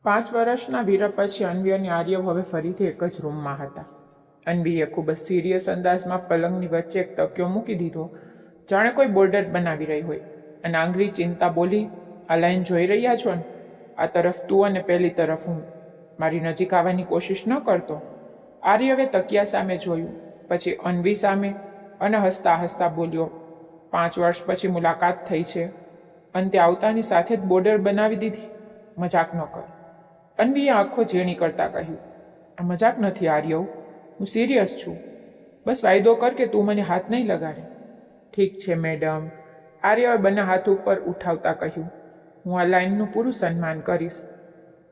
5 વર્ષના વિરહ પછી અન્વી અને આર્યવ હવે ફરીથી એક જ રૂમમાં હતા. અન્વીએ ખૂબ જ સિરિયસ અંદાજમાં પલંગની વચ્ચે એક તકિયો મૂકી દીધો, જાણે કોઈ બોર્ડર બનાવી રહી હોય, અને આંગળી ચિંતા બોલી, આ લાઈન જોઈ રહ્યા છો ને? આ તરફ તું અને પેલી તરફ હું. મારી નજીક આવવાની કોશિશ ન કરતો. આર્યવે તકિયા સામે જોયું, પછી અન્વી સામે, અને હસતા હસતા બોલ્યો, 5 વર્ષ પછી મુલાકાત થઈ છે, અંતે આવતાની સાથે જ બોર્ડર બનાવી દીધી. મજાક ન કર. અન્વીએ આંખો ઝીણી કરતા કહ્યું, આ મજાક નથી આર્યવ, હું સિરિયસ છું. બસ વાયદો કર કે તું મને હાથ નહીં લગાડે. ઠીક છે મેડમ, આર્યવે બંને હાથ ઉપર ઉઠાવતા કહ્યું, હું આ લાઈનનું પૂરું સન્માન કરીશ.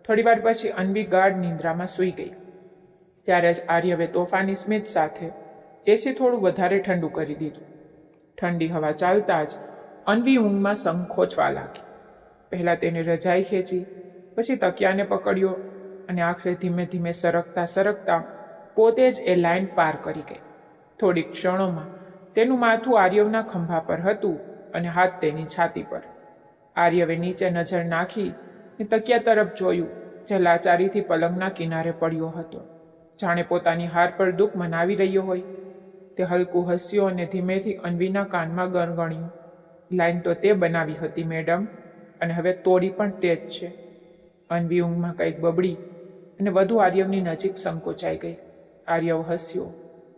થોડીવાર પછી અન્વી ગાઢ નિંદ્રામાં સૂઈ ગઈ. ત્યારે જ આર્યવે તોફાની સ્મિત સાથે એસી થોડું વધારે ઠંડુ કરી દીધું. ઠંડી હવા ચાલતા જ અન્વી ઊંઘમાં સંકોચવા લાગી. પહેલાં તેને રજાઈ ખેંચી, પછી તકિયાને પકડ્યો, અને આખરે ધીમે ધીમે સરકતા સરકતા પોતે જ એ લાઈન પાર કરી ગઈ. થોડીક ક્ષણોમાં તેનું માથું આર્યવના ખંભા પર હતું અને હાથ તેની છાતી પર. આર્યવે નીચે નજર નાખી ને તકિયા તરફ જોયું, જે લાચારીથી પલંગના કિનારે પડ્યો હતો, જાણે પોતાની હાર પર દુઃખ મનાવી રહ્યો હોય. તે હલકું હસ્યો અને ધીમેથી અન્વીના કાનમાં ગણગણ્યું, લાઈન તો તે બનાવી હતી મેડમ, અને હવે તોડી પણ તે જ છે. અન્વી ઊંઘમાં કંઈક બબડી અને વધુ આર્યવની નજીક સંકોચાઈ ગઈ. આર્યવ હસ્યો.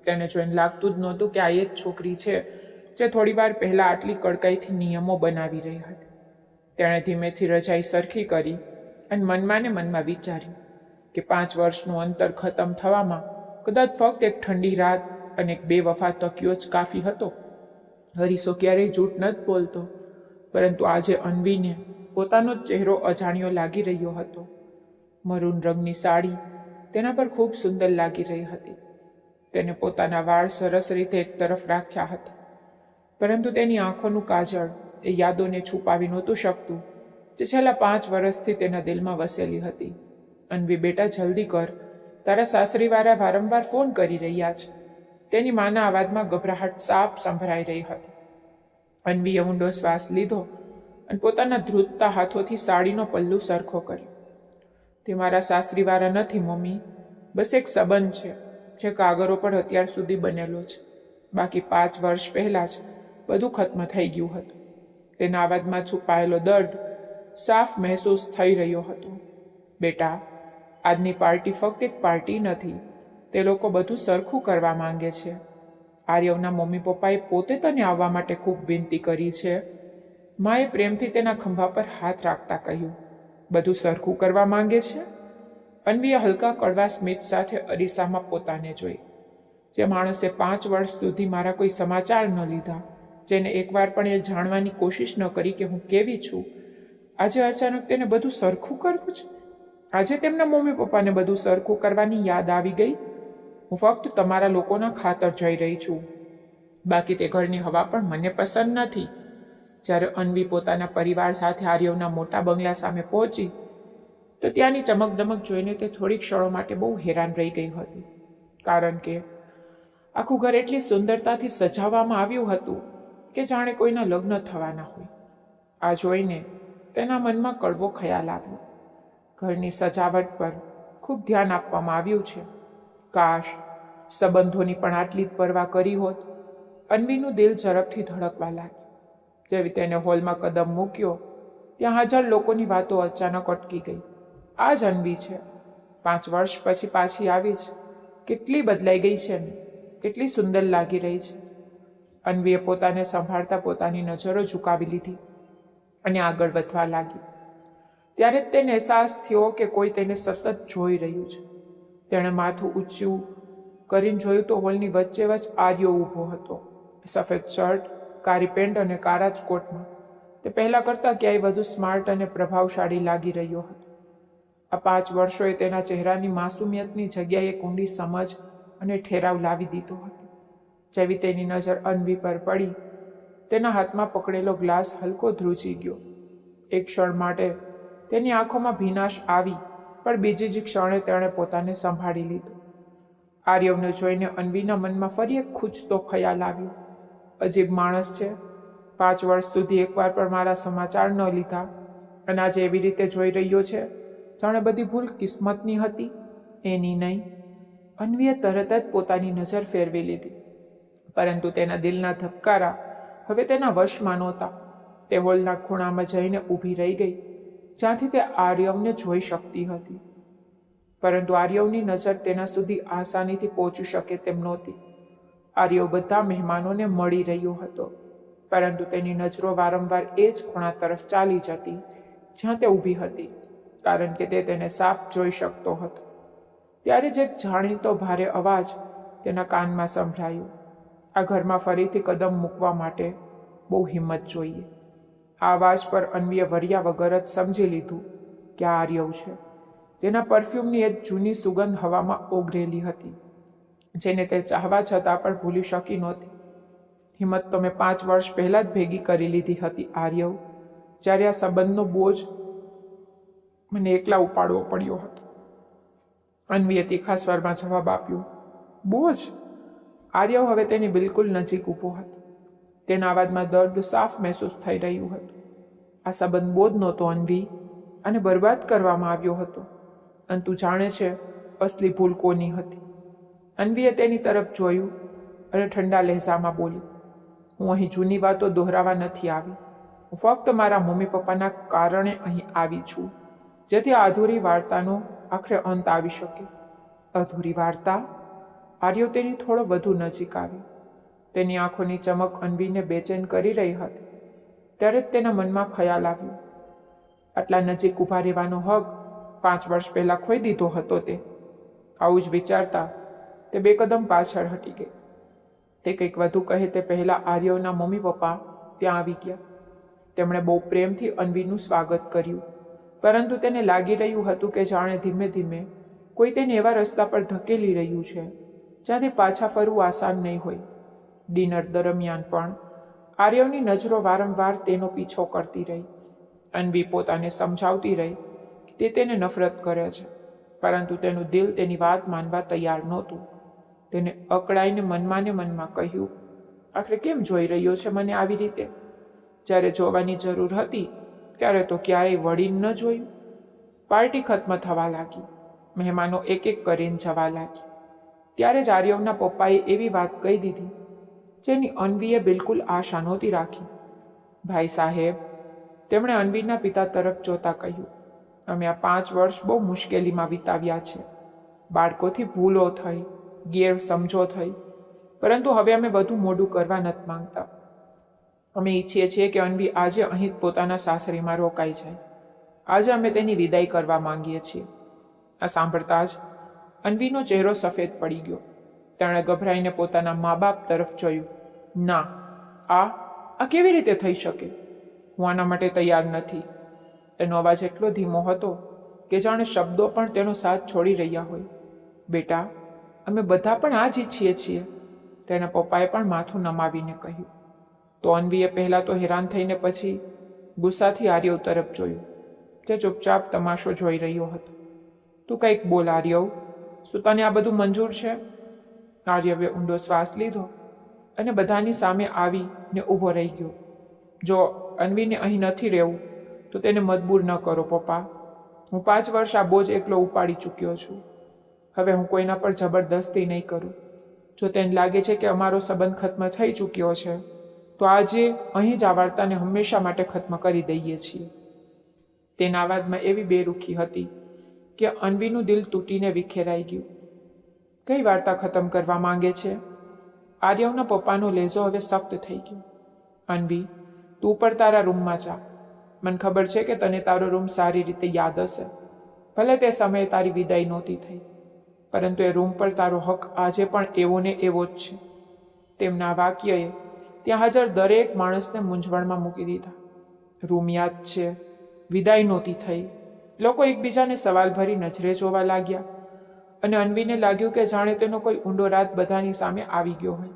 તેને જોઈને લાગતું જ નહોતું કે આ એ જ છોકરી છે જે થોડીવાર પહેલાં આટલી કડકાઈથી નિયમો બનાવી રહી હતી. તેણે ધીમેથી રજાઈ સરખી કરી અને મનમાં ને મનમાં વિચાર્યું કે 5 વર્ષનું અંતર ખતમ થવામાં કદાચ ફક્ત એક ઠંડી રાત અને એક બેવફા તકિયો જ કાફી હતો. હરીસો ક્યારેય જૂઠ નથી બોલતો, પરંતુ આજે અન્વીને પોતાનો જ ચહેરો અજાણ્યો લાગી રહ્યો હતો. મરૂન રંગની સાડી તેના પર ખૂબ સુંદર લાગી રહી હતી. તેને પોતાના વાળ સરસ રીતે એક તરફ રાખ્યા હતા, પરંતુ તેની આંખોનું કાજળ એ યાદોને છુપાવી નહોતું શકતું જે છેલ્લા 5 વર્ષથી તેના દિલમાં વસેલી હતી. અન્વી બેટા જલ્દી કર, તારા સાસરીવાળા વારંવાર ફોન કરી રહ્યા છે. તેની માના અવાજમાં ગભરાહટ સાફ સંભળાઈ રહી હતી. અન્વીએ ઊંડો શ્વાસ લીધો અને પોતાના ધ્રુજતા હાથોથી સાડીનો પલ્લુ સરખો કર્યો. તે મારા સાસરીવાળા નથી મમ્મી, બસ એક સંબંધ છે જે કાગળો પર અત્યાર સુધી બનેલો છે. બાકી 5 વર્ષ પહેલાં જ બધું ખત્મ થઈ ગયું હતું. તેના અવાજમાં છુપાયેલો દર્દ સાફ મહેસૂસ થઈ રહ્યો હતો. બેટા, આજની પાર્ટી ફક્ત એક પાર્ટી નથી, તે લોકો બધું સરખું કરવા માંગે છે. આર્યવના મમ્મી પપ્પાએ પોતે તને આવવા માટે ખૂબ વિનંતી કરી છે. માએ પ્રેમથી તેના ખંભા પર હાથ રાખતા કહ્યું, બધું સરખું કરવા માંગે છે? અન્વીએ હલકા કડવા સ્મિત સાથે અરીસામાં પોતાને જોઈ. જે માણસે 5 વર્ષ સુધી મારા કોઈ સમાચાર ન લીધા, જેને એકવાર પણ એ જાણવાની કોશિશ ન કરી કે હું કેવી છું, આજે અચાનક તેને બધું સરખું કરવું છે. આજે તેમના મમ્મી પપ્પાને બધું સરખું કરવાની યાદ આવી ગઈ. હું ફક્ત તમારા લોકોના ખાતર જઈ રહી છું, બાકી તે ઘરની હવા પણ મને પસંદ નથી. જ્યારે અન્વી પોતાના પરિવાર સાથે આર્યવના મોટા બંગલા સામે પહોંચી તો ત્યાંની ચમકદમક જોઈને તે થોડી ક્ષણો માટે બહુ હેરાન રહી ગઈ હતી, કારણ કે આખું ઘર એટલી સુંદરતાથી સજાવવામાં આવ્યું હતું કે જાણે કોઈના લગ્ન થવાના હોય. આ જોઈને તેના મનમાં કડવો ખ્યાલ આવ્યો. ઘરની સજાવટ પર ખૂબ ધ્યાન આપવામાં આવ્યું છે. કાશ સંબંધોની પણ આટલી જ પરવા કરી હોત. અન્વીનું દિલ ઝડપથી ધડકવા લાગ્યું. જેવી તેને હોલમાં કદમ મૂક્યો, ત્યાં હાજર લોકોની વાતો અચાનક અટકી ગઈ. આ જ અન્વી છે, 5 વર્ષ પછી પાછી આવી છે. કેટલી બદલાઈ ગઈ છે ને, કેટલી સુંદર લાગી રહી છે. અન્વીએ પોતાને સંભાળતા પોતાની નજરો ઝુકાવી લીધી અને આગળ વધવા લાગી. ત્યારે જ તેને અહેસાસ થયો કે કોઈ તેને સતત જોઈ રહ્યું છે. તેણે માથું ઊંચું કરીને જોયું તો હોલની વચ્ચે વચ્ચ આર્યો ઊભો હતો. સફેદ શર્ટ, કાળી પેન્ટ અને કાળા જ કોટમાં. તે પહેલાં કરતાં ક્યાંય વધુ સ્માર્ટ અને પ્રભાવશાળી લાગી રહ્યો હતો. આ 5 વર્ષોએ તેના ચહેરાની માસુમિયતની જગ્યાએ એક ઊંડી સમજ અને ઠેરાવ લાવી દીધો હતો. જેવી તેની નજર અન્વી પર પડી, તેના હાથમાં પકડેલો ગ્લાસ હલકો ધ્રુજી ગયો. એક ક્ષણ માટે તેની આંખોમાં ભીનાશ આવી, પણ બીજી જ ક્ષણે તેણે પોતાને સંભાળી લીધું. આર્યવને જોઈને અન્વીના મનમાં ફરી એક ખૂંચતો ખ્યાલ આવ્યો. અજીબ માણસ છે, 5 વર્ષ સુધી એકવાર પણ મારા સમાચાર ન લીધા, અને આજે એવી રીતે જોઈ રહ્યો છે જાણે બધી ભૂલ કિસ્મતની હતી, એની નહીં. અન્વીએ તરત જ પોતાની નજર ફેરવી લીધી, પરંતુ તેના દિલના ધબકારા હવે તેના વશમાં નહોતા. તે હોલના ખૂણામાં જઈને ઊભી રહી ગઈ, જ્યાંથી તે આર્યવને જોઈ શકતી હતી. પરંતુ આર્યવની નજર તેના સુધી આસાનીથી પહોંચી શકે તેમ નહોતી. આર્યવ બધા મહેમાનોને મળી રહ્યો હતો, પરંતુ તેની નજરો વારંવાર એ જ ખૂણા તરફ ચાલી જતી જ્યાં તે ઊભી હતી, કારણ કે તે તેને સાફ જોઈ શકતો હતો. ત્યારે જ એક જાણીતો ભારે અવાજ તેના કાનમાં સંભળાયો. આ ઘરમાં ફરીથી કદમ મૂકવા માટે બહુ હિંમત જોઈએ. આ અવાજ પર અન્વીએ વર્યા વગર જ સમજી લીધું કે આ આર્યવ છે. તેના પરફ્યુમની એક જૂની સુગંધ હવામાં ઓગળેલી હતી, જેને તે ચાહવા છતાં પણ ભૂલી શકી નહોતી. હિંમત તો મેં 5 વર્ષ પહેલાં જ ભેગી કરી લીધી હતી આર્યવ, જ્યારે આ સંબંધનો બોજ મને એકલા ઉપાડવો પડ્યો હતો. અન્વીએ તીખા સ્વરમાં જવાબ આપ્યો. બોજ? આર્યવ હવે તેની બિલકુલ નજીક ઊભો હતો. તેના અવાજમાં દર્દ સાફ મહેસૂસ થઈ રહ્યું હતું. આ સંબંધ બોજ નહોતો અન્વી, અને બરબાદ કરવામાં આવ્યો હતો. અને તું જાણે છે અસલી ભૂલ કોની હતી? અન્વીએ તેની તરફ જોયું અને ઠંડા લહેજામાં બોલી, હું અહીં જૂની વાતો દોહરાવા નથી આવી. હું ફક્ત મારા મમ્મી પપ્પાના કારણે અહીં આવી છું, જેથી આ અધૂરી વાર્તાનો આખરે અંત આવી શકે. અધૂરી વાર્તા? આર્યવ તેની થોડો વધુ નજીક આવી. તેની આંખોની ચમક અન્વીને બેચેન કરી રહી હતી. ત્યારે જ તેના મનમાં ખ્યાલ આવ્યો, આટલા નજીક ઊભા રહેવાનો હક 5 વર્ષ પહેલાં ખોઈ દીધો હતો તે. આવું જ વિચારતા તે 2 કદમ પાછળ હટી ગઈ. તે કંઈક વધુ કહે તે પહેલાં આર્યવના મમ્મી પપ્પા ત્યાં આવી ગયા. તેમણે બહુ પ્રેમથી અન્વીનું સ્વાગત કર્યું, પરંતુ તેને લાગી રહ્યું હતું કે જાણે ધીમે ધીમે કોઈ તેને એવા રસ્તા પર ધકેલી રહ્યું છે જ્યાંથી પાછા ફરવું આસાન નહીં હોય. ડિનર દરમિયાન પણ આર્યવની નજરો વારંવાર તેનો પીછો કરતી રહી. અન્વી પોતાને સમજાવતી રહી કે તે તેને નફરત કરે છે, પરંતુ તેનું દિલ તેની વાત માનવા તૈયાર નહોતું. તેને અકળાઈને મનમાં ને મનમાં કહ્યું, આખરે કેમ જોઈ રહ્યો છે મને આવી રીતે? જ્યારે જોવાની જરૂર હતી ત્યારે તો ક્યારેય વળીને ન જોયું. પાર્ટી ખત્મ થવા લાગી. મહેમાનો એક એક કરીને જવા લાગી. ત્યારે જ આર્યવના પપ્પાએ એવી વાત કહી દીધી જેની અન્વીએ બિલકુલ આશા નહોતી રાખી. ભાઈ સાહેબ, તેમણે અન્વીના પિતા તરફ જોતા કહ્યું, અમે આ 5 વર્ષ બહુ મુશ્કેલીમાં વિતાવ્યા છે. બાળકોથી ભૂલો થઈ, ગેરસમજો થઈ, પરંતુ હવે અમે વધુ મોડું કરવા નથી માંગતા. અમે ઈચ્છીએ છીએ કે અન્વી આજે અહીં જ પોતાના સાસરીમાં રોકાઈ જાય. આજે અમે તેની વિદાય કરવા માંગીએ છીએ. આ સાંભળતા જ અન્વીનો ચહેરો સફેદ પડી ગયો. તેણે ગભરાઈને પોતાના મા બાપ તરફ જોયું. ના, આ કેવી રીતે થઈ શકે? હું આના માટે તૈયાર નથી. એનો અવાજ એટલો ધીમો હતો કે જાણે શબ્દો પણ તેનો સાથ છોડી રહ્યા હોય. બેટા, અમે બધા પણ આ જ ઈચ્છીએ છીએ, તેના પપ્પાએ પણ માથું નમાવીને કહ્યું. તો અન્વીએ પહેલાં તો હેરાન થઈને પછી ગુસ્સાથી આર્યવ તરફ જોયું, જે ચૂપચાપ તમાશો જોઈ રહ્યો હતો. તું કંઈક બોલ આર્યવ, શું તને આ બધું મંજૂર છે? આર્યવે ઊંડો શ્વાસ લીધો અને બધાની સામે આવીને ઊભો રહી ગયો. જો અન્વીને અહીં નથી રહેવું તો તેને મજબૂર ન કરો પપ્પા. હું 5 વર્ષ આ બોજ એકલો ઉપાડી ચૂક્યો છું. હવે હું કોઈના પર જબરદસ્તી નહીં કરું. જો તેને લાગે છે કે અમારો સંબંધ ખત્મ થઈ ચૂક્યો છે તો આજે અહીં જ આ વાર્તાને હંમેશા માટે ખત્મ કરી દઈએ છીએ. તેના અવાજમાં એવી બેરૂખી હતી કે અન્વીનું દિલ તૂટીને વિખેરાઈ ગયું. કઈ વાર્તા ખતમ કરવા માંગે છે? આર્યવના પપ્પાનો લહેજો હવે સખ્ત થઈ ગયો. અન્વી, તું ઉપર તારા રૂમમાં જા. મને ખબર છે કે તને તારો રૂમ સારી રીતે યાદ હશે. ભલે તે સમયે તારી વિદાય નહોતી થઈ, પરંતુ એ રૂમ પર તારો હક આજે પણ એવો ને એવો જ છે. તેમના વાક્યએ ત્યાં હાજર દરેક માણસને મૂંઝવણમાં મૂકી દીધા. રૂમ યાદ છે, વિદાય નહોતી થઈ. લોકો એકબીજાને સવાલભરી નજરે જોવા લાગ્યા અને અન્વીને લાગ્યું કે જાણે તેનો કોઈ ઊંડો રાત બધાની સામે આવી ગયો હોય.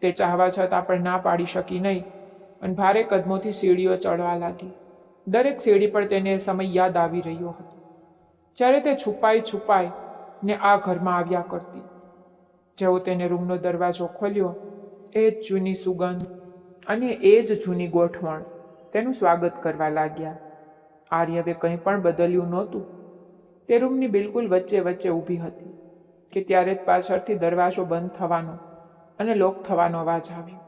તે ચાહવા છતાં પણ ના પાડી શકી નહીં અને ભારે કદમોથી સીડીઓ ચડવા લાગી. દરેક સીડી પર તેને સમય યાદ આવી રહ્યો હતો જ્યારે તે છુપાઈ ને આ ઘરમાં આવ્યા કરતી. જેવો તેને રૂમનો દરવાજો ખોલ્યો, એ જ જૂની સુગંધ અને એ જ જૂની ગોઠવણ તેનું સ્વાગત કરવા લાગ્યા. આર્યવે કંઈ પણ બદલ્યું નહોતું. તે રૂમની બિલકુલ વચ્ચે વચ્ચે ઊભી હતી કે ત્યારે જ પાછળથી દરવાજો બંધ થવાનો અને લોક થવાનો અવાજ આવ્યો.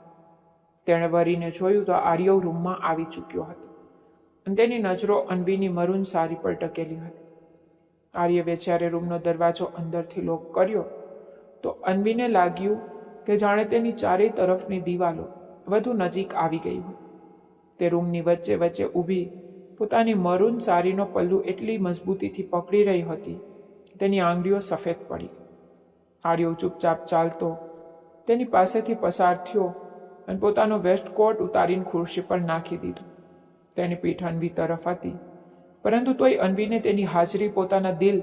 તેણે વરીને જોયું તો આર્યવ રૂમમાં આવી ચૂક્યો હતો અને તેની નજરો અન્વીની મરૂન સાડી પર ટકેલી હતી. આર્યવે જ્યારે રૂમનો દરવાજો અંદરથી લોક કર્યો તો અન્વીને લાગ્યું કે જાણે તેની ચારેય તરફની દિવાલો વધુ નજીક આવી ગઈ હોય. તે રૂમની વચ્ચે વચ્ચે ઊભી પોતાની મરૂન સાડીનો પલ્લુ એટલી મજબૂતીથી પકડી રહી હતી તેની આંગળીઓ સફેદ પડી. આર્યવ ચૂપચાપ ચાલતો તેની પાસેથી પસાર થયો અને પોતાનો વેસ્ટકોટ ઉતારીને ખુરશી પર નાખી દીધો. તેની પીઠ અન્વી તરફ હતી, પરંતુ તોય અન્વીને તેની હાજરી પોતાના દિલ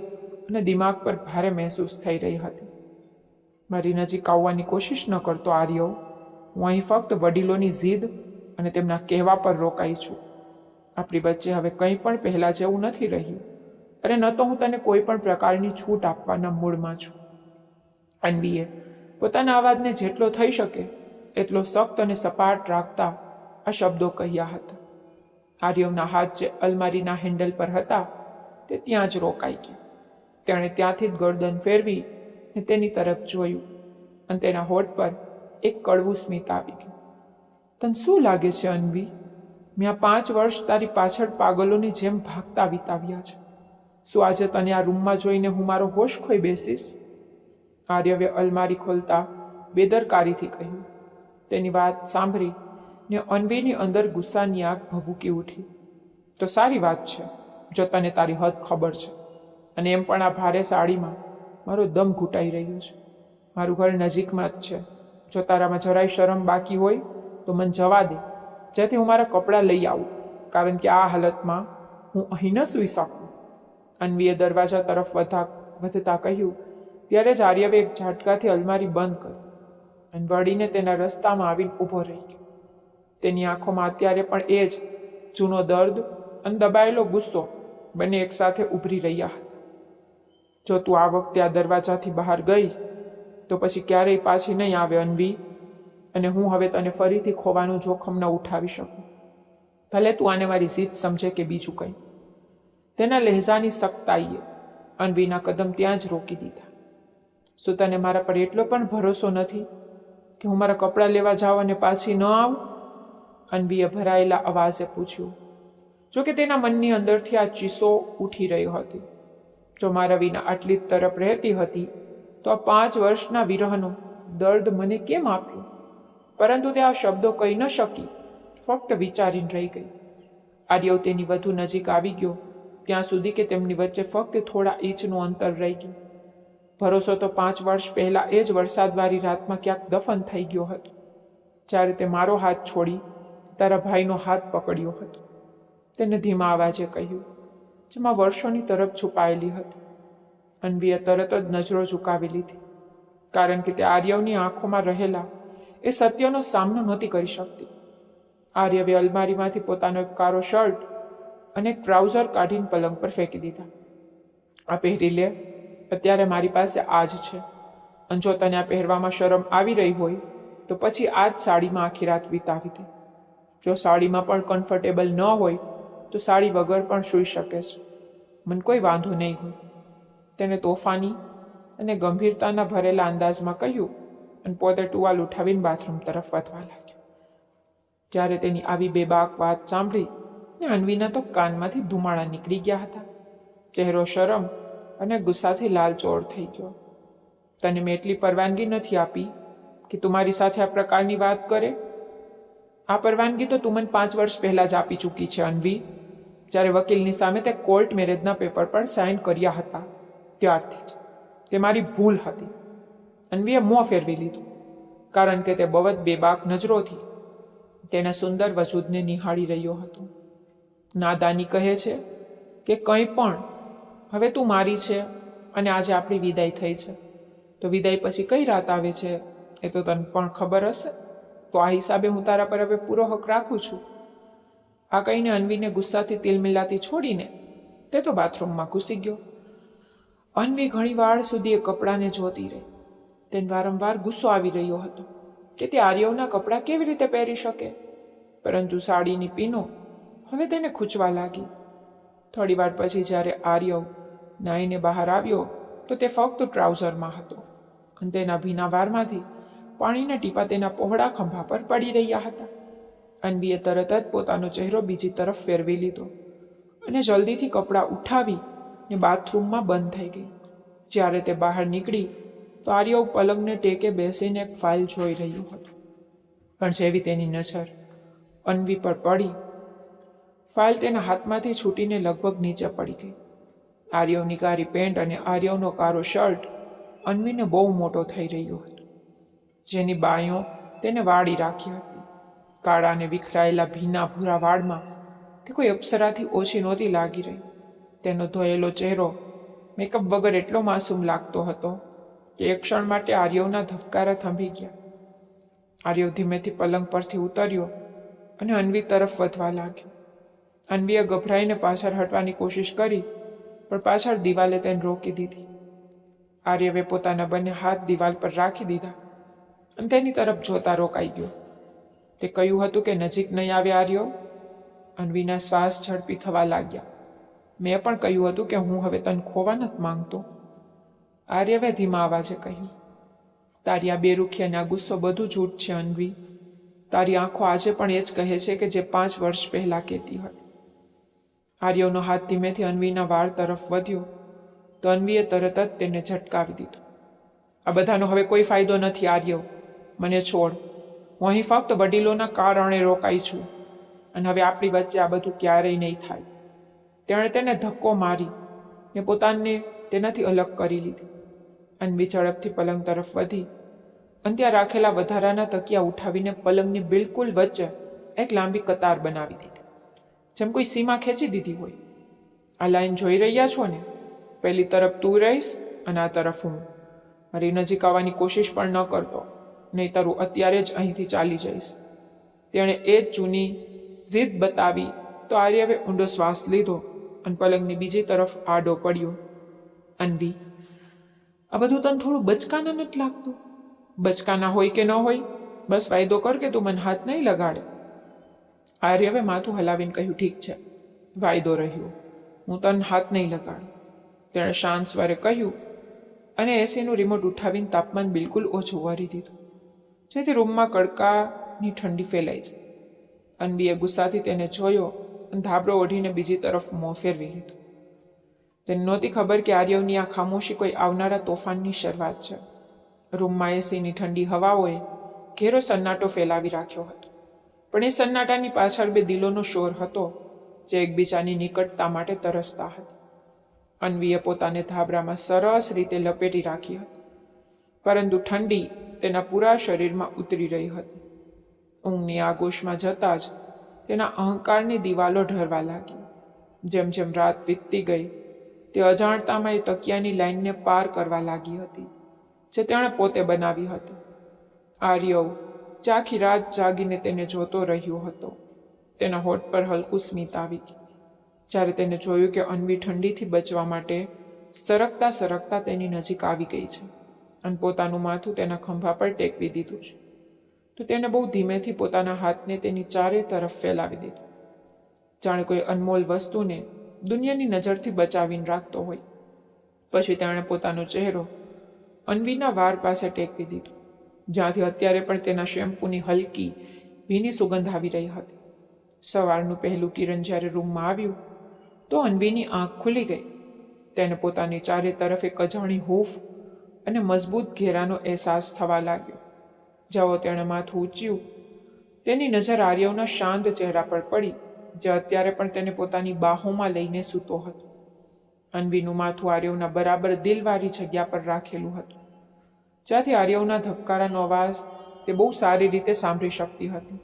અને દિમાગ પર ભારે મહેસૂસ થઈ રહી હતી. મારી નજીક આવવાની કોશિશ ન કરતો આર્યવ. હું અહીં ફક્ત વડીલોની જીદ અને તેમના કહેવા પર રોકાઈ છું. આપણી વચ્ચે હવે કંઈ પણ પહેલાં જેવું નથી રહ્યું, અને ન તો હું તને કોઈ પણ પ્રકારની છૂટ આપવાના મૂડમાં છું. અન્વીએ પોતાના અવાજને જેટલો થઈ શકે એટલો સખ્ત અને સપાટ રાખતા આ શબ્દો કહ્યા હતા. આર્યવના હાથ જે અલમારીના હેન્ડલ પર હતા તે ત્યાં જ રોકાઈ ગયા. તેણે ત્યાંથી જ ગરદન ફેરવી ને તેની તરફ જોયું અને તેના હોઠ પર એક કડવું સ્મિત આવી ગયું. તને શું લાગે છે અન્વી? મેં આ 5 વર્ષ તારી પાછળ પાગલોની જેમ ભાગતા વિતાવ્યા છે. શું આજે તને આ રૂમમાં જોઈને હું મારો હોશ ખોઈ બેસીશ? આર્યવે અલમારી ખોલતા બેદરકારીથી કહ્યું. તેની વાત સાંભળી ને અન્વીની અંદર ગુસ્સાની આગ ભભૂકી ઉઠી. તો સારી વાત છે જો તને તારી હદ ખબર છે, અને એમ પણ આ ભારે સાડીમાં મારો દમ ઘૂંટાઈ રહ્યો છે. મારું ઘર નજીકમાં જ છે. જો તારામાં જરાય શરમ બાકી હોય તો મને જવા દે, જેથી હું મારા કપડાં લઈ આવું, કારણ કે આ હાલતમાં હું અહીં ન સૂઈ શકું. અન્વીએ દરવાજા તરફ વધતા કહ્યું ત્યારે જ આર્યવે એક ઝાટકાથી અલમારી બંધ કરી અને વળીને તેના રસ્તામાં આવીને ઊભો રહી ગયો. તેની આંખોમાં અત્યારે પણ એ જ જૂનો દર્દ અને દબાયેલો ગુસ્સો બંને એકસાથે ઉભરી રહ્યા હતા. જો તું આ વખતે આ દરવાજાથી બહાર ગઈ તો પછી ક્યારેય પાછી નહીં આવે અન્વી, અને હું હવે તને ફરીથી ખોવાનું જોખમ ન ઉઠાવી શકું. ભલે તું આને મારી જીત સમજે કે બીજું કંઈ. તેના લહેજાની સખ્તાઈએ અન્વીના કદમ ત્યાં જ રોકી દીધા. શું તને મારા પર એટલો પણ ભરોસો નથી કે હું મારા કપડાં લેવા જાઉં અને પાછી ન આવું? અન્વીએ ભરાયેલા અવાજે પૂછ્યું. જો કે તેના મનની અંદરથી આ ચીસો ઉઠી રહી હતી. જો મારા વિના આટલી જ તરફ રહેતી હતી તો આ 5 વર્ષના વિરહનો દર્દ મને કેમ આપ્યો? પરંતુ તે આ શબ્દો કહી ન શકી, ફક્ત વિચારીને રહી ગઈ. આર્યવ તેની વધુ નજીક આવી ગયો ત્યાં સુધી કે તેમની વચ્ચે ફક્ત થોડા ઇંચનું અંતર રહી ગયું. ભરોસો તો 5 વર્ષ પહેલાં એ જ વરસાદવાળી રાતમાં ક્યાંક દફન થઈ ગયો હતો, જ્યારે તે મારો હાથ છોડી તારા ભાઈનો હાથ પકડ્યો હતો. તેને ધીમા અવાજે કહ્યું, જેમાં વર્ષોની તરફ છુપાયેલી હતી. અન્વીએ તરત જ નજરો ઝુકાવી લીધી, કારણ કે તે આર્યવની આંખોમાં રહેલા એ સત્યનો સામનો નહોતી કરી શકતી. આર્યવે અલમારીમાંથી પોતાનો એક કાળો શર્ટ અને એક ટ્રાઉઝર કાઢીને પલંગ પર ફેંકી દીધા. આ પહેરી લે, અત્યારે મારી પાસે આ જ છે, અને જો તને આ પહેરવામાં શરમ આવી રહી હોય તો પછી આ જ સાડીમાં આખી રાત વિતાવી દે. જો સાડીમાં પણ કમ્ફર્ટેબલ ન હોય તો સાડી વગર પણ સૂઈ શકે છે, મને કોઈ વાંધો નહીં હોય. તેને તોફાની અને ગંભીરતાના ભરેલા અંદાજમાં કહ્યું અને પોતે ટુવાલ ઉઠાવીને બાથરૂમ તરફ વધવા લાગ્યો. જ્યારે તેની આવી બેબાક વાત સાંભળી ને અન્વીના તો કાનમાંથી ધુમાડા નીકળી ગયા હતા. ચહેરો શરમ અને ગુસ્સાથી લાલચોળ થઈ ગયો. તને મેં એટલી પરવાનગી નથી આપી કે તું મારી સાથે આ પ્રકારની વાત કરે. આ પરવાનગી તો તું મને 5 વર્ષ પહેલાં જ આપી ચૂકી છે અન્વી, જ્યારે વકીલની સામે તે કોર્ટ મેરેજના પેપર પર સાઇન કર્યા હતા ત્યારથી જ. તે મારી ભૂલ હતી. અન્વીએ મોં ફેરવી લીધું, કારણ કે તે બવત બેબાક નજરોથી તેના સુંદર વજૂદને નિહાળી રહ્યો હતો. નાદાની કહે છે કે કંઈ પણ, હવે તું મારી છે અને આજે આપણી વિદાય થઈ છે, તો વિદાય પછી કઈ રાત આવે છે એ તો તને પણ ખબર હશે. તો આ હિસાબે હું તારા પર હવે પૂરો હક રાખું છું. આ કહીને અન્વીને ગુસ્સાથી તિલમિલાતી છોડીને તે તો બાથરૂમમાં ઘૂસી ગયો. અન્વી ઘણી વાર સુધી એ કપડાને જોતી રહી. તેને વારંવાર ગુસ્સો આવી રહ્યો હતો કે તે આર્યવના કપડાં કેવી રીતે પહેરી શકે, પરંતુ સાડીની પીનો હવે તેને ખૂંચવા લાગી. થોડી વાર પછી જ્યારે આર્યવ નાહીને બહાર આવ્યો તો તે ફક્ત ટ્રાઉઝરમાં હતો અને તેના ભીના વારમાંથી પાણીના ટીપા તેના પહોળા ખંભા પર પડી રહ્યા હતા. અન્વીએ તરત જ પોતાનો ચહેરો બીજી તરફ ફેરવી લીધો અને જલ્દીથી કપડાં ઉઠાવી ને બાથરૂમમાં બંધ થઈ ગઈ. જ્યારે તે બહાર નીકળી તો આર્યવ પલંગને ટેકે બેસીને એક ફાઇલ જોઈ રહ્યું હતું. પણ જેવી તેની નજર અન્વી પર પડી, ફાઇલ તેના હાથમાંથી છૂટીને લગભગ નીચે પડી ગઈ. આર્યવની કાળી પેન્ટ અને આર્યવનો કાળો શર્ટ અન્વીને બહુ મોટો થઈ રહ્યો હતો, જેની બાંયો તેને વાળી રાખી હતી. કાળા અને વિખરાયેલા ભીના ભૂરા વાળમાં તે કોઈ અપ્સરાથી ઓછી નહોતી લાગી રહી. તેનો ધોયેલો ચહેરો મેકઅપ વગર એટલો માસૂમ લાગતો હતો કે એક ક્ષણ માટે આર્યવના ધબકારા થંભી ગયા. આર્યવ ધીમેથી પલંગ પરથી ઉતર્યો અને અન્વી તરફ વધવા લાગ્યો. અન્વીએ ગભરાઈને પાછળ હટવાની કોશિશ કરી, પણ પાછળ દિવાલે તેને રોકી દીધી. આર્યવે પોતાના બંને હાથ દિવાલ પર રાખી દીધા અને તેની તરફ જોતા રોકાઈ ગયો. તે કહ્યું હતું કે નજીક નહીં આવે આર્યવ. અન્વીના શ્વાસ ઝડપી થવા લાગ્યા. મેં પણ કહ્યું હતું કે હું હવે તને ખોવા નથી માંગતો. આર્યવે ધીમા અવાજે કહ્યું. તારી આ બેરુખી અને આ ગુસ્સો બધું જૂઠ છે અન્વી. તારી આંખો આજે પણ એ જ કહે છે કે જે 5 વર્ષ પહેલાં કહેતી હતી. આર્યવનો હાથ ધીમેથી અન્વીના વાળ તરફ વધ્યો તો અન્વીએ તરત જ તેને ઝટકાવી દીધો. આ બધાનો હવે કોઈ ફાયદો નથી આર્યવ, મને છોડ. હું અહીં ફક્ત વડીલોના કારણે રોકાઈ છું અને હવે આપણી વચ્ચે આ બધું ક્યારેય નહીં થાય. તેણે તેને ધક્કો મારી ને પોતાને તેનાથી અલગ કરી લીધી. અન્વી ઝડપથી પલંગ તરફ વધી અને ત્યાં રાખેલા વધારાના તકિયા ઉઠાવીને પલંગની બિલકુલ વચ્ચે એક લાંબી કતાર બનાવી દીધી, જેમ કોઈ સીમા ખેંચી દીધી હોય. આ લાઈન જોઈ રહ્યા છો ને? પહેલી તરફ તું રહીશ અને આ તરફ હું. મારી નજીક આવવાની કોશિશ પણ ન કરતો, નહીંતર હું અત્યારે જ અહીંથી ચાલી જઈશ. તેણે એ જ જૂની જીદ બતાવી તો આર્યવે ઊંડો શ્વાસ લીધો અને પલંગની બીજી તરફ આડો પડ્યો. અન્વી, આ બધું તને થોડું બચકાના નથી લાગતું? બચકાના હોય કે ન હોય, બસ વાયદો કર કે તું મને હાથ નહીં લગાડે. આર્યવે માથું હલાવીને કહ્યું, ઠીક છે, વાયદો રહ્યો, હું તને હાથ નહીં લગાડું. તેણે શાંત સ્વરે કહ્યું અને એસીનું રિમોટ ઉઠાવીને તાપમાન બિલકુલ ઓછું કરી દીધું, જેથી રૂમમાં કડકાની ઠંડી ફેલાઈ જાય. અન્વીએ ગુસ્સાથી તેને જોયો અને ધાબળો ઓઢીને બીજી તરફ મોં ફેરવી લીધું. તેને નહોતી ખબર કે આર્યવની આ ખામોશી કોઈ આવનારા તોફાનની શરૂઆત છે. રૂમમાં એસીની ઠંડી હવાઓએ ઘેરો સન્નાટો ફેલાવી રાખ્યો હતો, પણ એ સન્નાટાની પાછળ બે દિલોનો શોર હતો જે એકબીજાની નિકટતા માટે તરસતા હતા. અન્વીએ પોતાને ધાબળામાં સરસ રીતે લપેટી રાખી હતી, પરંતુ ઠંડી તેના પૂરા શરીરમાં ઉતરી રહી હતી. ઊંઘની આગોશમાં જતાં જ તેના અહંકારની દિવાલો ઢળવા લાગી. જેમ જેમ રાત વીતતી ગઈ તે અજાણતામાં એ તકિયાની લાઈનને પાર કરવા લાગી હતી જે તેણે પોતે બનાવી હતી. આર્યવ ચાખી રાત જાગીને તેને જોતો રહ્યો હતો. તેના હોઠ પર હલકું સ્મિત આવી ગયું જ્યારે તેને જોયું કે અન્વી ઠંડીથી બચવા માટે સરકતા સરકતા તેની નજીક આવી ગઈ છે અને પોતાનું માથું તેના ખંભા પર ટેકવી દીધું છે. તો તેને બહુ ધીમેથી પોતાના હાથને તેની ચારે તરફ ફેલાવી દીધું, જાણે કોઈ અનમોલ વસ્તુને દુનિયાની નજરથી બચાવીને રાખતો હોય. પછી તેણે પોતાનો ચહેરો અન્વીના વાળ પાસે ટેકવી દીધો, જ્યાંથી અત્યારે પણ તેના શેમ્પૂની હલકી ભીની સુગંધ આવી રહી હતી. સવારનું પહેલું કિરણ જ્યારે રૂમમાં આવ્યું તો અન્વીની આંખ ખુલી ગઈ. તેને પોતાની ચારે તરફ એક અજાણી હૂંફ અને મજબૂત ઘેરાનો અહેસાસ થવા લાગ્યો. જેવો તેણે માથું ઊંચ્યું તેની નજર આર્યવના શાંત ચહેરા પર પડી, જે અત્યારે પણ તેને પોતાની બાહોમાં લઈને સૂતો હતો. અન્વીનું માથું આર્યવના બરાબર દિલવાળી જગ્યા પર રાખેલું હતું, જ્યાંથી આર્યવના ધબકારાનો અવાજ તે બહુ સારી રીતે સાંભળી શકતી હતી.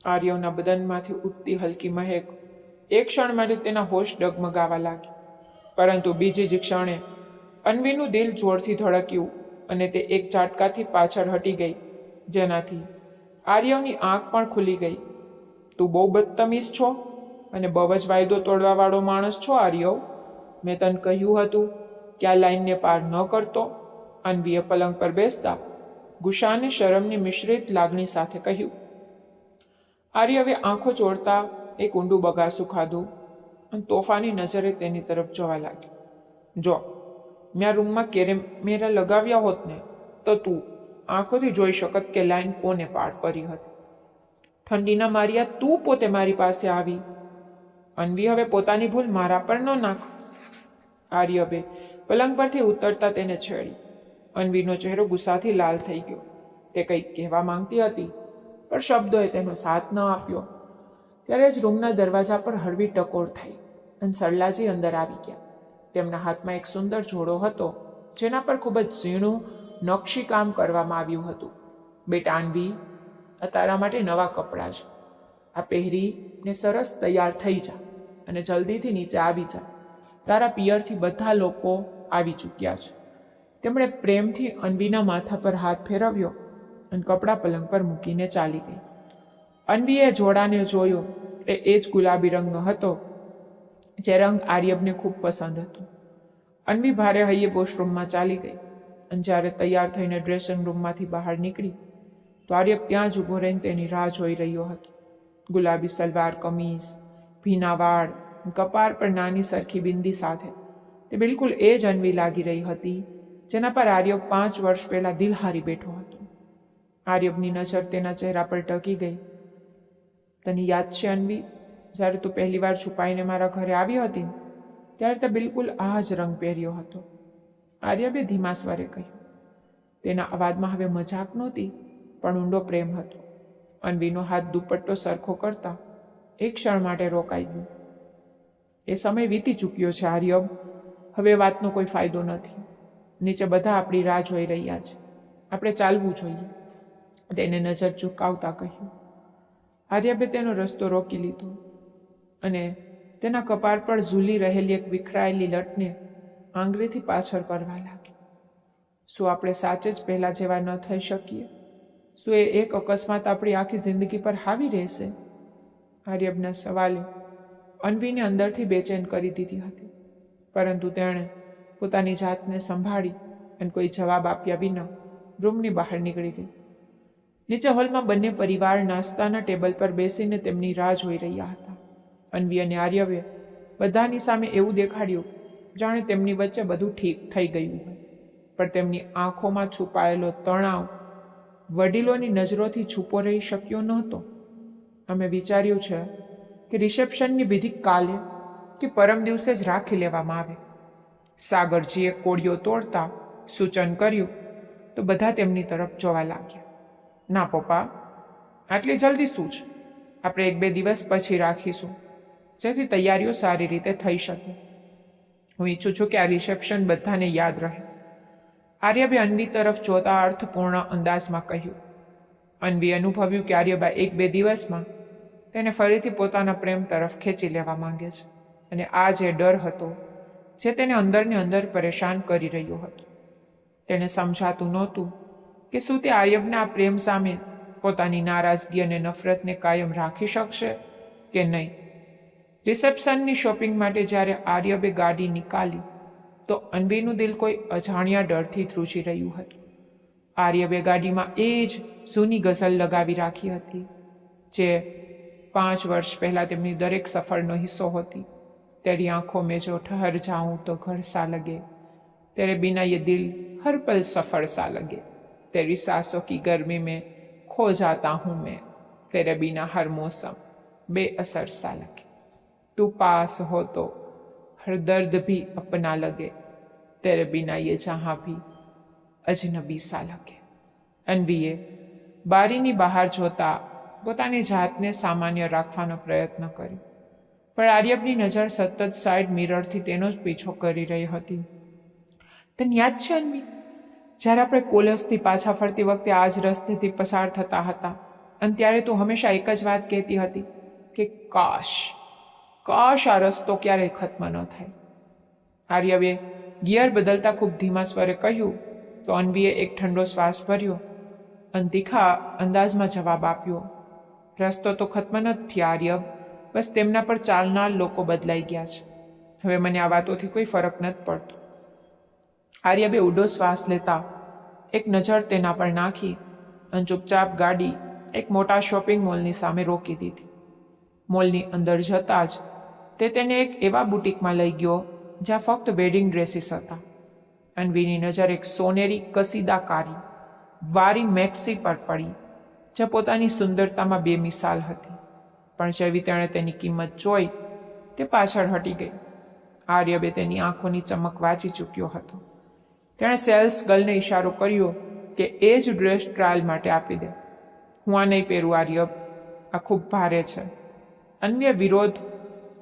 આર્યવના બદનમાંથી ઉઠતી હલકી મહેક એક ક્ષણ માટે તેના હોશ ડગમગાવા લાગી, પરંતુ બીજી જ ક્ષણે અન્વીનું દિલ જોરથી ધડક્યું અને તે એક ઝાટકાથી પાછળ હટી ગઈ, જેનાથી આર્યવની આંખ પણ ખુલી ગઈ. તું બહુ બદતમીઝ છો અને બહુ જ વાયદો તોડવાવાળો માણસ છો આર્યવ. મેં તને કહ્યું હતું કે આ લાઈનને પાર ન કરતો. અન્વીએ પલંગ પર બેસતા ગુસ્સા અને શરમની મિશ્રિત લાગણી સાથે કહ્યું. આર્યવે આંખો ચોળતા એક ઊંડું બગાસું ખાધું અને તોફાની નજરે તેની તરફ જોવા લાગ્યો. જો મેં આ રૂમમાં કેમેરા લગાવ્યા હોત ને તો તું આંખોથી જોઈ શકત કે લાઈન કોને પાર કરી હતી. ઠંડીના માર્યા તું પોતે મારી પાસે આવી. અન્વી, હવે પોતાની ભૂલ મારા પર ન નાખ. આર્યવે પલંગ પરથી ઉતરતા તેને છેડી. અન્વીનો ચહેરો ગુસ્સાથી લાલ થઈ ગયો. તે કંઈક કહેવા માંગતી હતી, પણ શબ્દોએ તેનો સાથ ન આપ્યો. ત્યારે જ રૂમના દરવાજા પર હળવી ટકોર થઈ અને સરલાજી અંદર આવી ગયા. તેમના હાથમાં એક સુંદર જોડો હતો, જેના પર ખૂબ જ ઝીણું નકશી કામ કરવામાં આવ્યું હતું. બેટા અન્વી, આ તારા માટે નવા કપડાં છે. આ પહેરીને સરસ તૈયાર થઈ જા અને જલ્દીથી નીચે આવી જા. તારા પિયરથી બધા લોકો આવી ચૂક્યા છે. તેમણે પ્રેમથી અન્વીના માથા પર હાથ ફેરવ્યો અને કપડાં પલંગ પર મૂકીને ચાલી ગઈ. અન્વીએ જોડાને જોયો. તે એ જ ગુલાબી રંગનો હતો જે રંગ આર્યબને ખૂબ પસંદ હતો. અન્વી ભારે હૈયે વોશરૂમમાં ચાલી ગઈ અને જ્યારે તૈયાર થઈને ડ્રેસિંગ રૂમમાંથી બહાર નીકળી તો આર્યબ ત્યાં જ ઊભો રહીને તેની રાહ જોઈ રહ્યો હતો. ગુલાબી સલવાર કમીઝ, ભીના વાળ, કપાળ પર નાની સરખી બિંદી સાથે તે બિલકુલ એ જ અન્વી લાગી રહી હતી જેના પર આર્યબ 5 વર્ષ પહેલાં દિલ હારી બેઠો હતો. આર્યબની નજર તેના ચહેરા પર ટકી ગઈ. તને યાદ છે અન્વી, જ્યારે તું પહેલી વાર છુપાઈને મારા ઘરે આવી હતી ત્યારે તે બિલકુલ આ જ રંગ પહેર્યો હતો. આર્યબે ધીમા સ્વરે કહ્યું. તેના અવાજમાં હવે મજાક નહોતી, પણ ઊંડો પ્રેમ હતો. અન્વીનો હાથ દુપટ્ટો સરખો કરતા એક ક્ષણ માટે રોકાઈ ગયો. એ સમય વીતી ચૂક્યો છે આર્યબ. હવે વાતનો કોઈ ફાયદો નથી. નીચે બધા આપણી રાહ જોઈ રહ્યા છે. આપણે ચાલવું જોઈએ, તેને નજર ચૂકાવતા કહ્યું. આર્યબે તેનો રસ્તો રોકી લીધો અને તેના કપાળ પર ઝૂલી રહેલી એક વિખરાયેલી લટને આંગળીથી પાછળ કરવા લાગી. શું આપણે સાચે જ પહેલાં જેવા ન થઈ શકીએ? શું એ એક અકસ્માત આપણી આખી જિંદગી પર હાવી રહેશે? આર્યબના સવાલે અન્વીને અંદરથી બેચેન કરી દીધી હતી, પરંતુ તેણે પોતાની જાતને સંભાળી અને કોઈ જવાબ આપ્યા વિના રૂમની બહાર નીકળી ગઈ. નીચે હોલમાં બંને પરિવાર નાસ્તાના ટેબલ પર બેસીને તેમની રાહ જોઈ રહ્યા હતા. અન્વી અને આર્યવે બધાની સામે એવું દેખાડ્યું જાણે તેમની વચ્ચે બધું ઠીક થઈ ગયું હોય, પણ તેમની આંખોમાં છુપાયેલો તણાવ વડીલોની નજરોથી છૂપો રહી શક્યો નહોતો. અમે વિચાર્યું છે કે રિસેપ્શનની વિધિ કાલે કે પરમ દિવસે જ રાખી લેવામાં આવે. સાગરજીએ કોળીઓ તોડતા સૂચન કર્યું તો બધા તેમની તરફ જોવા લાગ્યા. ના પપ્પા, આટલી જલ્દી શું છે? આપણે 1-2 દિવસ પછી રાખીશું, જેથી તૈયારીઓ સારી રીતે થઈ શકે. હું ઈચ્છું છું કે આ રિસેપ્શન બધાને યાદ રહે. આર્યબે અન્વી તરફ જોતા અર્થપૂર્ણ અંદાજમાં કહ્યું. અન્વી અનુભવ્યું કે આર્યબા 1-2 દિવસમાં તેને ફરીથી પોતાના પ્રેમ તરફ ખેંચી લેવા માંગે છે, અને આ જે ડર હતો જે તેને અંદરને અંદર પરેશાન કરી રહ્યો હતો. તેને સમજાતું નહોતું કે શું તે આર્યબના આ પ્રેમ સામે પોતાની નારાજગી અને નફરતને કાયમ રાખી શકશે કે નહીં. રિસેપ્શનની શોપિંગ માટે જ્યારે આર્યબે ગાડી નીકાળી તો અન્વીનું દિલ કોઈ અજાણ્યા ડરથી ધ્રુજી રહ્યું હતું. આર્યબે ગાડીમાં એ જ જૂની ગઝલ લગાવી રાખી હતી જે 5 વર્ષ પહેલાં તેમની દરેક સફરનો હિસ્સો હતી. तेरी आंखों में जो ठहर जाऊं तो घर सा लगे, तेरे बिना ये दिल हर पल सफर सा लगे, तेरी सांसों की गर्मी में खो जाता हूँ मैं, तेरे बिना हर मौसम बेअसर सा लगे, तू पास हो तो हर दर्द भी अपना लगे, तेरे बिना ये जहाँ भी अजनबी सा लगे. અન્વીએ બારીની બહાર જોતા પોતાની જાતને સામાન્ય રાખવાનો પ્રયત્ન કર્યો, પણ આર્યબની નજર સતત સાઈડ મિરરથી તેનો જ પીછો કરી રહી હતી. તને યાદ છે અન્વી, જ્યારે આપણે કોલેજથી પાછા ફરતી વખતે આ જ રસ્તેથી પસાર થતા હતા અને ત્યારે તું હંમેશા એક જ વાત કહેતી હતી કે કાશ આ રસ્તો ક્યારેય ખત્મ ન થાય. આર્યબે ગિયર બદલતા ખૂબ ધીમા સ્વરે કહ્યું તો અન્વીએ એક ઠંડો શ્વાસ ભર્યો અને તીખા અંદાજમાં જવાબ આપ્યો, રસ્તો તો ખત્મ નથી આર્યબ, બસ તેમના પર ચાલનાર લોકો બદલાઈ ગયા છે. હવે મને આ વાતોથી કોઈ ફરક નથી પડતો. આર્યબે ઊંડો શ્વાસ લેતા એક નજર તેના પર નાખી અને ચૂપચાપ ગાડી એક મોટા શોપિંગ મોલની સામે રોકી દીધી. મોલની અંદર જતાં જ તે તેને એક એવા બુટીકમાં લઈ ગયો જ્યાં ફક્ત વેડિંગ ડ્રેસીસ હતા. અન્વીની નજર એક સોનેરી કસીદાકારી વારી મેક્સી પર પડી, જે પોતાની સુંદરતામાં બેમિસાલ હતી. પણ જેવી તેણે તેની કિંમત જોઈ તે પાછળ હટી ગઈ. આર્યબે તેની આંખોની ચમક વાંચી ચૂક્યો હતો. તેણે સેલ્સ ગર્લને ઇશારો કર્યો કે એ જ ડ્રેસ ટ્રાયલ માટે આપી દે. હું આ નહીં પહેરું આર્યબ, આ ખૂબ ભારે છે. અન્વીએ વિરોધ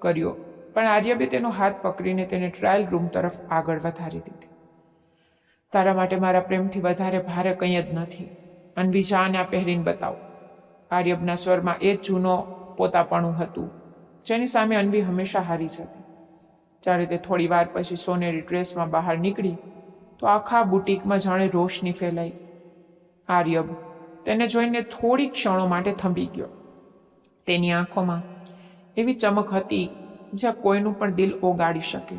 કર્યો, પણ આર્યબે તેનો હાથ પકડીને તેને ટ્રાયલ રૂમ તરફ આગળ વધારી દીધી. તારા માટે મારા પ્રેમથી વધારે ભારે કંઈ જ નથી. અન્વી જાને આ પહેરીને બતાવ. આર્યબના સ્વરમાં એ જ જૂનો પોતાપણું હતું જેની સામે અન્વી હંમેશા હારી જતી. જ્યારે તે થોડી વાર પછી સોનેરી ડ્રેસમાં બહાર નીકળી તો આખા બુટીકમાં જાણે રોશની ફેલાઈ. આર્યબ તેને જોઈને થોડી ક્ષણો માટે થંભી ગયો. તેની આંખોમાં એવી ચમક હતી જ્યાં કોઈનું પણ દિલ ઓગાળી શકે.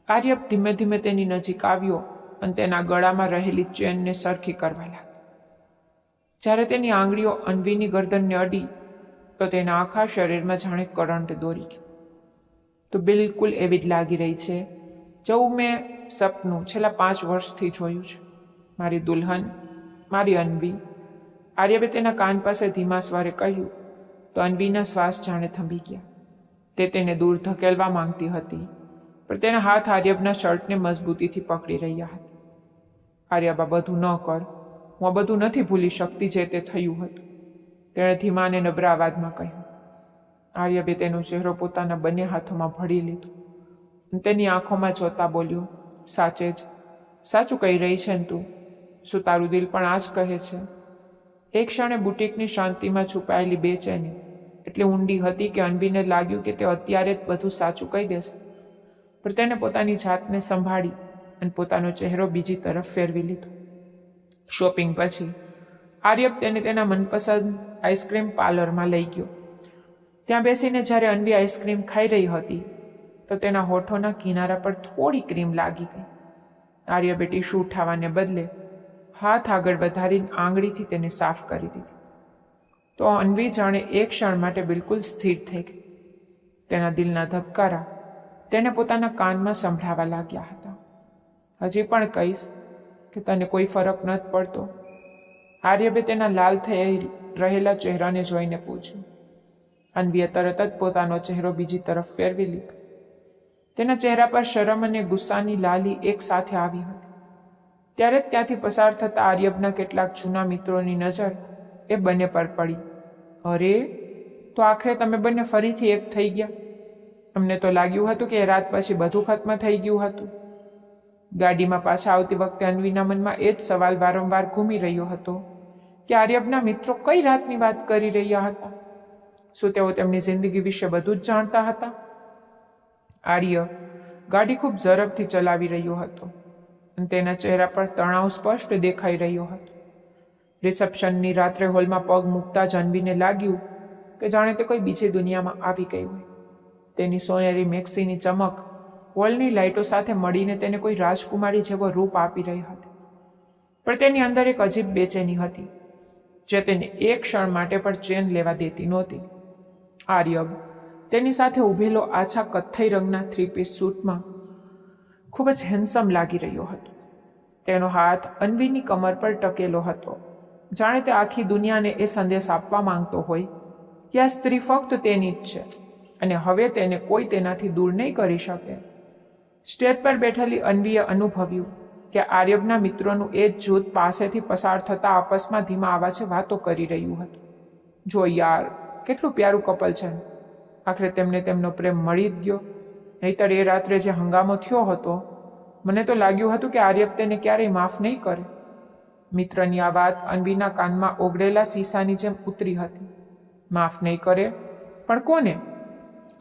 આર્યબ ધીમે ધીમે તેની નજીક આવ્યો અને તેના ગળામાં રહેલી ચેનને સરખી કરવા લાગ્યો. જ્યારે તેની આંગળીઓ અન્વીની ગરદનને અડી તો તેના આખા શરીરમાં જાણે કરંટ દોરી ગયો. તો બિલકુલ એવી જ લાગી રહી છે જેવું મેં સપનું છેલ્લા 5 વર્ષથી જોયું છે. મારી દુલ્હન, મારી અન્વી. આર્યબે તેના કાન પાસે ધીમા સ્વરે કહ્યું તો અન્વીના શ્વાસ જાણે થંભી ગયા. તે તેને દૂર ધકેલવા માંગતી હતી, પણ તેના હાથ આર્યબના શર્ટને મજબૂતીથી પકડી રહ્યા હતા. આર્યબ, આ બધું ન કર. હું આ બધું નથી ભૂલી શકતી જે તે થયું હતું, તેણે ધીમા અને નબળા અવાજમાં કહ્યું. આર્યબે તેનો ચહેરો પોતાના બંને હાથોમાં ભળી લીધો અને તેની આંખોમાં જોતા બોલ્યો, સાચે જ સાચું કહી રહી છે ને તું? શું તારું દિલ પણ આ જ કહે છે? એક ક્ષણે બુટીકની શાંતિમાં છુપાયેલી બેચેની એટલી ઊંડી હતી કે અન્વીને લાગ્યું કે તે અત્યારે જ બધું સાચું કહી દેશે. પણ તેને પોતાની જાતને સંભાળી અને પોતાનો ચહેરો બીજી તરફ ફેરવી લીધો. શોપિંગ પછી આર્યબ તેને તેના મનપસંદ આઈસ્ક્રીમ પાર્લરમાં લઈ ગયો. ત્યાં બેસીને જ્યારે અન્વી આઈસ્ક્રીમ ખાઈ રહી હતી તો તેના હોઠોના કિનારા પર થોડી ક્રીમ લાગી ગઈ. આર્યબે ટીશ્યુ ઉઠાવવાને બદલે હાથ આગળ વધારીને આંગળીથી તેને સાફ કરી દીધી. તો અન્વી જાણે એક ક્ષણ માટે બિલકુલ સ્થિર થઈ ગઈ. તેના દિલના ધબકારા તેને પોતાના કાનમાં સંભળાવા લાગ્યા હતા. હજી પણ કહીશ કે તને કોઈ ફરક નથી પડતો? આર્યબે તેના લાલ થઈ રહેલા ચહેરાને જોઈને પૂછ્યું. અન્વીએ તરત જ પોતાનો ચહેરો બીજી તરફ ફેરવી લીધો. તેના ચહેરા પર શરમ અને ગુસ્સાની લાલી એક સાથે આવી હતી. ત્યારે જ ત્યાંથી પસાર થતા આર્યબના કેટલાક જૂના મિત્રોની નજર એ બંને પર પડી. અરે, તો આખરે તમે બંને ફરીથી એક થઈ ગયા. અમને તો લાગ્યું હતું કે એ રાત પછી બધું ખત્મ થઈ ગયું હતું. ગાડીમાં પાછા આવતી વખતે અન્વીના મનમાં એ જ સવાલ વારંવાર ઘૂમી રહ્યો હતો કે આર્યબના મિત્રો કઈ રાતની વાત કરી રહ્યા હતા. શું તેઓ તેમની જિંદગી વિશે બધું જ જાણતા હતા? આર્ય ગાડી ખૂબ ઝડપથી ચલાવી રહ્યો હતો અને તેના ચહેરા પર તણાવ સ્પષ્ટ દેખાઈ રહ્યો હતો. રિસેપ્શનની રાત્રે હોલમાં પગ મૂકતા જ અન્વીને લાગ્યું કે જાણે તે કોઈ બીજી દુનિયામાં આવી ગઈ હોય. તેની સોનેરી મેક્સીની ચમક હોલની લાઇટો સાથે મળીને તેને કોઈ રાજકુમારી જેવો રૂપ આપી રહી હતી. પણ તેની અંદર એક અજીબ બેચેની હતી જે તેને એક ક્ષણ માટે પણ ચેન લેવા દેતી નહોતી. આર્યબ તેની સાથે ઊભેલો આછા કથ્થઈ રંગના 3-piece સૂટમાં ખૂબ જ હેન્ડસમ લાગી રહ્યો હતો. તેનો હાથ અન્વીની કમર પર ટકેલો હતો, જાણે તે આખી દુનિયાને એ સંદેશ આપવા માંગતો હોય કે આ સ્ત્રી ફક્ત તેની જ છે અને હવે તેને કોઈ તેનાથી દૂર નહીં કરી શકે. સ્ટેજ પર બેઠેલી અન્વીએ અનુભવ્યું કે આર્યબના મિત્રોનું એ જ જૂથ પાસેથી પસાર થતા આપસમાં ધીમા અવાજે વાતો કરી રહ્યું હતું. જો યાર, કેટલું પ્યારું કપલ છે. આખરે તેમને તેમનો પ્રેમ મળી જ ગયો. નહીતર એ રાત્રે જે હંગામો થયો હતો, મને તો લાગ્યું હતું કે આર્યબ તેને ક્યારેય માફ નહીં કરે. મિત્રની આ વાત અન્વીના કાનમાં ઓગળેલા શીશાની જેમ ઉતરી હતી. માફ નહીં કરે? પણ કોને?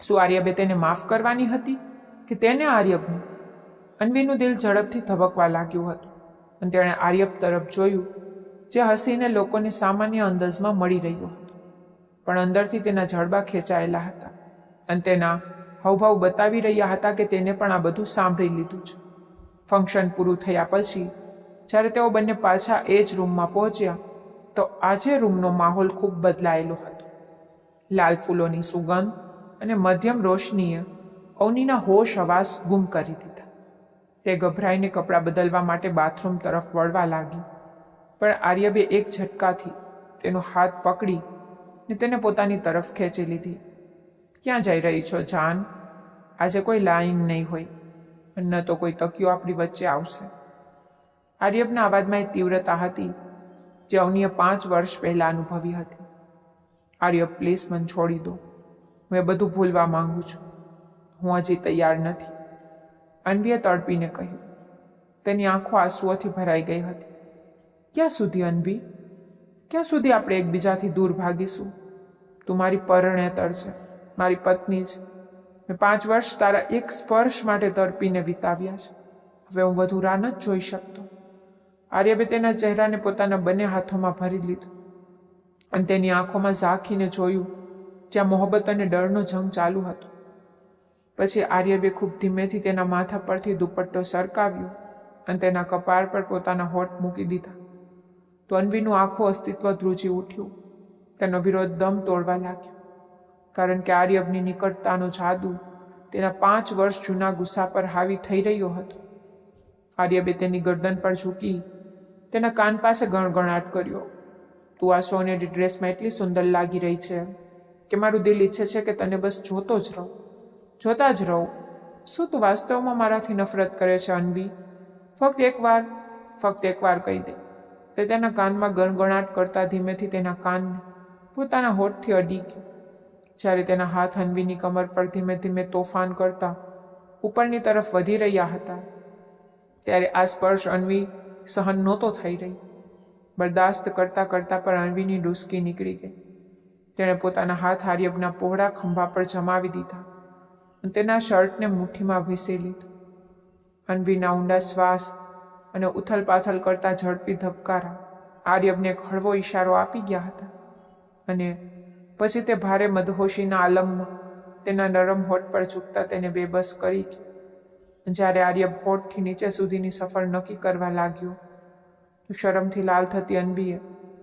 શું આર્યબે તેને માફ કરવાની હતી કે તેને આર્યબને? અન્વીનું દિલ ઝડપથી ધબકવા લાગ્યું હતું અને તેણે આર્યબ તરફ જોયું જે હસીને લોકોને સામાન્ય અંદાજમાં મળી રહ્યો હતો, પણ અંદરથી તેના જડબા ખેંચાયેલા હતા અને તેના હાવભાવ બતાવી રહ્યા હતા કે તેને પણ આ બધું સાંભળી લીધું છે. ફંક્શન પૂરું થયા પછી જ્યારે તેઓ બંને પાછા એ જ રૂમમાં પહોંચ્યા તો આજે રૂમનો માહોલ ખૂબ બદલાયેલો હતો. લાલ ફૂલોની સુગંધ અને મધ્યમ રોશનીએ અવનીના હોશ હવાસ ગુમ કરી દીધા. તે ગભરાઈને કપડાં બદલવા માટે બાથરૂમ તરફ વળવા લાગી, પણ આર્યબે એક ઝટકાથી તેનો હાથ પકડી ને તેને પોતાની તરફ ખેંચી લીધી. ક્યાં જઈ રહી છો જાન? આજે કોઈ લાઈન નહીં હોય, ન તો કોઈ તકિયો આપણી વચ્ચે આવશે. આર્યબના અવાજમાં એક તીવ્રતા હતી જે અવનીએ 5 વર્ષ પહેલાં અનુભવી હતી. આર્યબ, પ્લીઝ મને છોડી દો. હું એ બધું ભૂલવા માંગુ છું. હું હજી તૈયાર નથી, અન્વીએ તડપીને કહ્યું. તેની આંખો આંસુઓથી ભરાઈ ગઈ હતી. ક્યાં સુધી અન્વી? ક્યાં સુધી આપણે એકબીજાથી દૂર ભાગીશું? તું મારી પરણેતર છે, મારી પત્ની છે. મેં 5 વર્ષ તારા એક સ્પર્શ માટે તડપીને વિતાવ્યા છે. હવે હું વધુ રાહ નથી જોઈ શકતો. આર્યબે તેના ચહેરાને પોતાના બંને હાથોમાં ભરી લીધું અને તેની આંખોમાં ઝાંખીને જોયું જ્યાં મોહબ્બત અને ડરનો જંગ ચાલુ હતો. પછી આર્યબે ખૂબ ધીમેથી તેના માથા પરથી દુપટ્ટો સરકાવ્યો અને તેના કપાળ પર પોતાના હોઠ મૂકી દીધા. તો અન્વીનું આખું અસ્તિત્વ ધ્રુજી ઉઠ્યું. તેનો વિરોધ દમ તોડવા લાગ્યો, કારણ કે આર્યબની નિકટતાનો જાદુ તેના 5 વર્ષ જૂના ગુસ્સા પર હાવી થઈ રહ્યો હતો. આર્યબે તેની ગરદન પર ઝૂકી તેના કાન પાસે ગણગણાટ કર્યો. તું આ સોનેરી ડ્રેસમાં એટલી સુંદર લાગી રહી છે કે મારું દિલ ઈચ્છે છે કે તને બસ જોતો જ રહું, જોતા જ રહું. શું તું વાસ્તવમાં મારાથી નફરત કરે છે અન્વી? ફક્ત એકવાર કહી દે. તે તેના કાનમાં ગણગણાટ કરતા ધીમેથી તેના કાનને પોતાના હોઠથી અડી ગયો. જ્યારે તેના હાથ અન્વીની કમર પર ધીમે ધીમે તોફાન કરતા ઉપરની તરફ વધી રહ્યા હતા, ત્યારે આ સ્પર્શ અન્વી સહન નહોતો થઈ રહી. બરદાસ્ત કરતાં કરતાં પણ અન્વીની ડૂસકી નીકળી ગઈ. તેણે પોતાના હાથ આર્યબના પહોળા ખંભા પર જમાવી દીધા અને તેના શર્ટને મુઠ્ઠીમાં ભીસી લીધું. અન્વીના ઊંડા શ્વાસ અને ઉથલપાથલ કરતા ઝડપી ધબકારા આર્યબને એક હળવો ઈશારો આપી ગયા હતા અને પછી તે ભારે મદહોશીના આલમમાં તેના નરમ હોઠ પર ઝૂકતા તેને બેબસ કરી ગયો. જ્યારે આર્યબ હોઠથી નીચે સુધીની સફર નક્કી કરવા લાગ્યો તો શરમથી લાલ થતી અન્વીએ